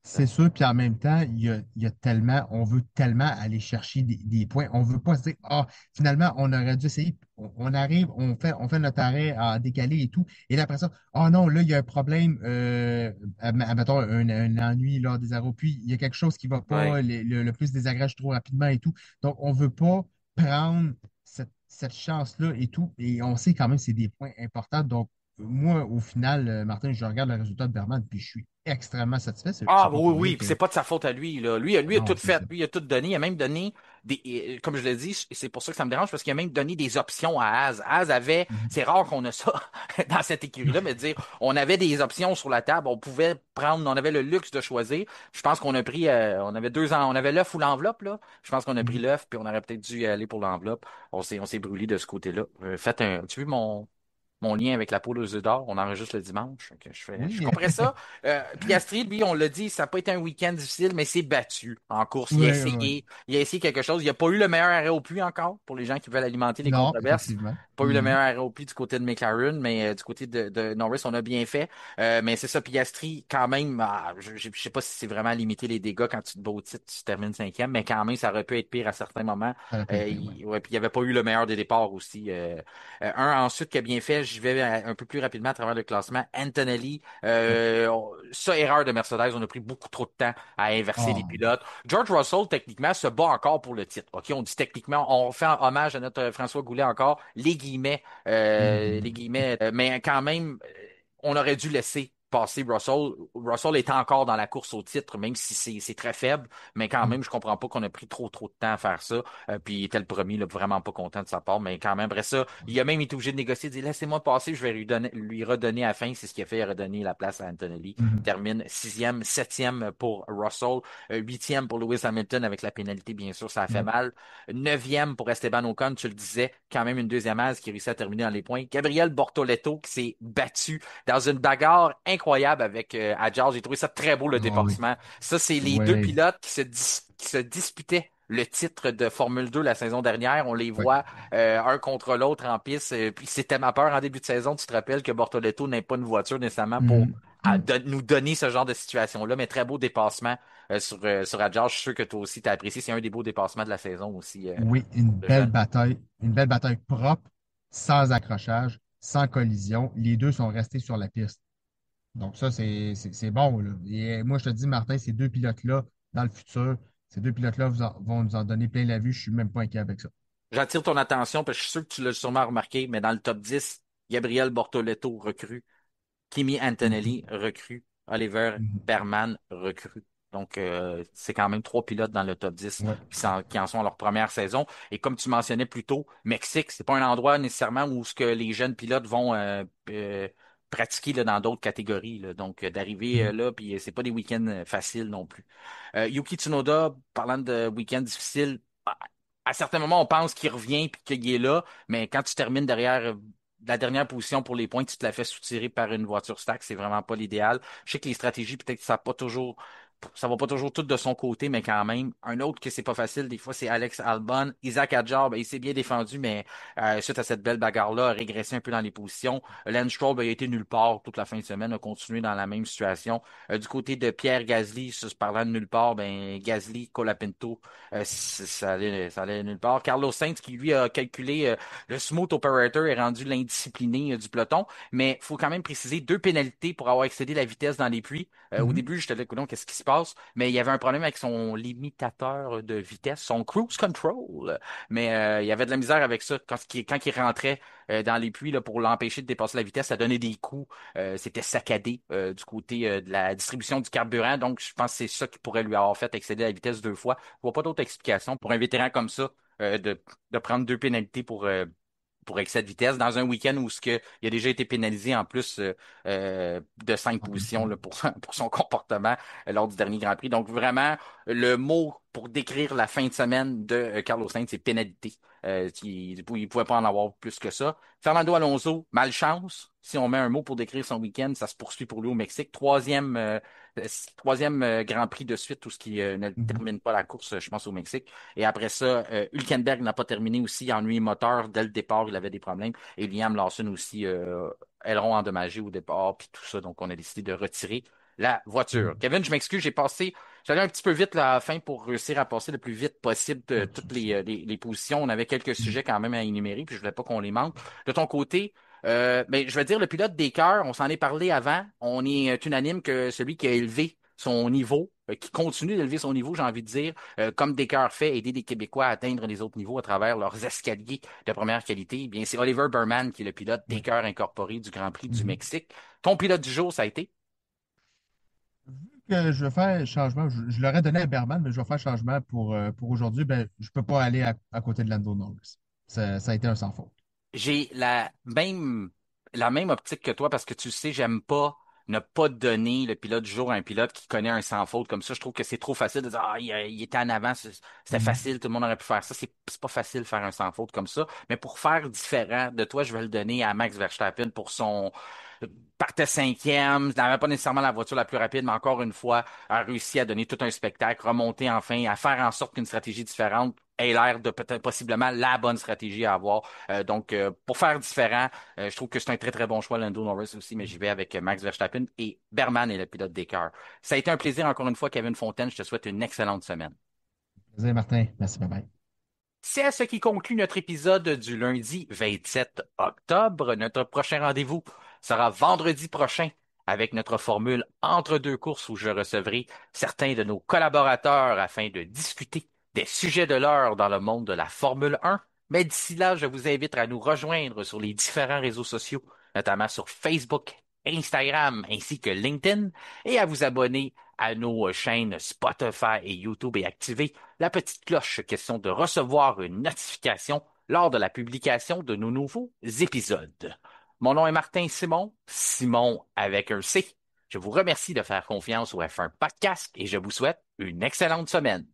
C'est sûr, puis en même temps, il y a tellement, on veut tellement aller chercher des points. On veut pas se dire, ah, finalement, on aurait dû essayer. On arrive, on fait notre arrêt à décaler et tout. Et là, après ça, oh non, là, il y a un problème, admettons, un ennui lors des arrêts. Puis, il y a quelque chose qui va Ouais. pas, le plus désagrège trop rapidement et tout. Donc, on veut pas prendre cette chance-là et tout. Et on sait quand même que c'est des points importants. Donc, moi, au final, Martin, je regarde le résultat de Berman, puis je suis extrêmement satisfait. Ah C'est pas oui, pour rien oui, puis c'est que. pas de sa faute à lui, là. Lui a tout Non, c'est fait, ça. lui il a tout donné, il a même donné comme je l'ai dit, c'est pour ça que ça me dérange, parce qu'il a même donné des options à Az. Az avait, Mhm. c'est rare qu'on a ça dans cette écurie-là, mais dire, on avait des options sur la table, on pouvait prendre, on avait le luxe de choisir. Je pense qu'on a pris, on avait on avait l'œuf ou l'enveloppe, là. Je pense qu'on a pris Mhm. l'œuf, puis on aurait peut-être dû aller pour l'enveloppe. On s'est brûlé de ce côté-là. Tu as vu mon lien avec la poule aux œufs d'or, on enregistre le dimanche. Fait que je Oui, comprends ça. Piastri, lui, on l'a dit, ça n'a pas été un week-end difficile, mais c'est battu en course. oui, oui. Il a essayé quelque chose. Il n'a pas eu le meilleur arrêt au puits encore, pour les gens qui veulent alimenter les Non, controverses. effectivement. Pas eu le Mhm. meilleur arrêt au puits du côté de McLaren, mais du côté de Norris, on a bien fait. Mais c'est ça, Piastri, quand même, je sais pas si c'est vraiment limiter les dégâts quand tu te bats au titre, tu termines cinquième, mais quand même, ça aurait pu être pire à certains moments. Ça aurait pu être pire, oui. Ouais, puis il n'y avait pas eu le meilleur des départs aussi. Un ensuite qui a bien fait, j'y vais un peu plus rapidement à travers le classement. Antonelli, Oui. ça, erreur de Mercedes, on a pris beaucoup trop de temps à inverser les Ah, pilotes. George Russell, techniquement, se bat encore pour le titre. OK, on dit techniquement, on fait hommage à notre François Goulet encore, les mhm. guillemets, mais quand même, on aurait dû laisser passer Russell. Russell est encore dans la course au titre, même si c'est très faible, mais quand Mhm. même, je comprends pas qu'on a pris trop de temps à faire ça. Puis il était le premier, là, vraiment pas content de sa part, mais quand même, après ça, il a même été obligé de négocier, de dire laissez-moi passer, je vais lui redonner à la fin. C'est ce qu'il a fait, il a redonné la place à Antonelli. Mhm. Termine sixième, septième pour Russell, huitième pour Lewis Hamilton avec la pénalité, bien sûr, ça a fait Oui. mal. Neuvième pour Esteban Ocon, tu le disais, quand même une deuxième as qui réussit à terminer dans les points. Gabriel Bortoleto qui s'est battu dans une bagarre incroyable avec Adjar. J'ai trouvé ça très beau le Ah oui. dépassement. Ça, c'est les deux Oui. pilotes qui se disputaient le titre de Formule 2 la saison dernière. On les Oui. voit un contre l'autre en piste. Puis c'était ma peur en début de saison. Tu te rappelles que Bortoleto n'a pas une voiture nécessairement pour Mhm. Mhm. nous donner ce genre de situation-là, mais très beau dépassement sur Adjar. Je suis sûr que toi aussi t'as apprécié. C'est un des beaux dépassements de la saison aussi, Oui, le jeune. une belle bataille propre, sans accrochage, sans collision. Les deux sont restés sur la piste. Donc ça, c'est bon, là. Et moi, je te dis, Martin, ces deux pilotes-là, dans le futur, ces deux pilotes-là vont nous en donner plein la vue. Je suis même pas inquiet avec ça. J'attire ton attention parce que je suis sûr que tu l'as sûrement remarqué, mais dans le top 10, Gabriel Bortoleto recrue, Kimi Mhm. Antonelli recrue, Oliver Mhm. Berman recrue. Donc, c'est quand même 3 pilotes dans le top 10 Ouais. qui en sont à leur première saison. Et comme tu mentionnais plus tôt, Mexique, c'est pas un endroit nécessairement où ce que les jeunes pilotes vont pratiquer là, dans d'autres catégories. Là. Donc, d'arriver Mhm. là, puis c'est pas des week-ends faciles non plus. Yuki Tsunoda, parlant de week-end difficile, à certains moments, on pense qu'il revient puis qu'il est là, mais quand tu termines derrière la dernière position pour les points, tu te la fais soutirer par une voiture stack, c'est vraiment pas l'idéal. Je sais que les stratégies, peut-être que ça va pas toujours tout de son côté, mais quand même. Un autre que c'est pas facile, des fois, c'est Alex Albon. Isaac Hadjar, ben, il s'est bien défendu, mais suite à cette belle bagarre-là, a régressé un peu dans les positions. Lance Stroll, ben, il a été nulle part toute la fin de semaine, a continué dans la même situation. Du côté de Pierre Gasly, se parlant de nulle part, ben, Gasly, Colapinto, ça allait nulle part. Carlos Sainz, qui lui a calculé le smooth operator, est rendu l'indiscipliné du peloton, mais il faut quand même préciser 2 pénalités pour avoir excédé la vitesse dans les pluies. Au Mhm. début, j'étais là, coudonc, qu'est-ce qui se passe? Mais il y avait un problème avec son limitateur de vitesse, son cruise control. Mais il y avait de la misère avec ça quand il rentrait dans les puits là, pour l'empêcher de dépasser la vitesse, ça donnait des coups. C'était saccadé du côté de la distribution du carburant. Donc, je pense que c'est ça qui pourrait lui avoir fait excéder la vitesse 2 fois. Je vois pas d'autre explication pour un vétéran comme ça de prendre 2 pénalités pour excès de vitesse dans un week-end où il a déjà été pénalisé en plus de 5 positions là, pour son comportement lors du dernier Grand Prix. Donc vraiment, le mot pour décrire la fin de semaine de Carlos Sainz, c'est pénalité. Il pouvait pas en avoir plus que ça. Fernando Alonso, malchance. Si on met un mot pour décrire son week-end, ça se poursuit pour lui au Mexique. Troisième Grand Prix de suite, tout ce qui ne Mhm. termine pas la course, je pense, au Mexique. Et après ça, Hülkenberg n'a pas terminé aussi en nuit moteur. Dès le départ, il avait des problèmes. Et Liam Lawson aussi, aileron endommagé au départ, puis tout ça. Donc, on a décidé de retirer la voiture. Mhm. Kevin, je m'excuse, j'allais un petit peu vite là, à la fin pour réussir à passer le plus vite possible de Pas de toutes souci. les positions. On avait quelques Mhm. sujets quand même à énumérer, puis je voulais pas qu'on les manque. De ton côté, ben, je vais dire le pilote des cœurs, on s'en est parlé avant. On est unanime que celui qui a élevé son niveau, qui continue d'élever son niveau, j'ai envie de dire, comme Descartes fait, aider les Québécois à atteindre les autres niveaux à travers leurs escaliers de première qualité, eh bien, c'est Oliver Burman qui est le pilote Ouais. Descartes incorporé du Grand Prix du Mhm. Mexique. Ton pilote du jour, ça a été? Vu que je vais faire un changement, je l'aurais donné à Berman, mais je vais faire un changement pour aujourd'hui. Ben, je ne peux pas aller à côté de Lando Norris. Ça a été un sans faute. J'ai la même optique que toi parce que tu sais, j'aime pas ne pas donner le pilote du jour à un pilote qui connaît un sans faute comme ça. Je trouve que c'est trop facile de dire, ah, il était en avant, c'était Mhm. facile, tout le monde aurait pu faire ça. C'est pas facile de faire un sans faute comme ça. Mais pour faire différent de toi, je vais le donner à Max Verstappen pour son partait cinquième, n'avait pas nécessairement la voiture la plus rapide, mais encore une fois, a réussi à donner tout un spectacle, remonter enfin, à faire en sorte qu'une stratégie différente ait l'air de peut-être possiblement la bonne stratégie à avoir. Donc, pour faire différent, je trouve que c'est un très très bon choix, Lando Norris aussi, mais j'y vais avec Max Verstappen et Berman est le pilote des cœurs. Ça a été un plaisir encore une fois, Kevin Fontaine. Je te souhaite une excellente semaine. Plaisir, Martin. Merci, bye bye. C'est à ce qui conclut notre épisode du lundi 27 octobre. Notre prochain rendez-vous sera vendredi prochain avec notre formule entre deux courses où je recevrai certains de nos collaborateurs afin de discuter des sujets de l'heure dans le monde de la Formule 1. Mais d'ici là, je vous invite à nous rejoindre sur les différents réseaux sociaux, notamment sur Facebook, Instagram ainsi que LinkedIn, et à vous abonner à nos chaînes Spotify et YouTube et activer la petite cloche, question de recevoir une notification lors de la publication de nos nouveaux épisodes. Mon nom est Martin Simon, Simon avec un C. Je vous remercie de faire confiance au F1 Podcast et je vous souhaite une excellente semaine.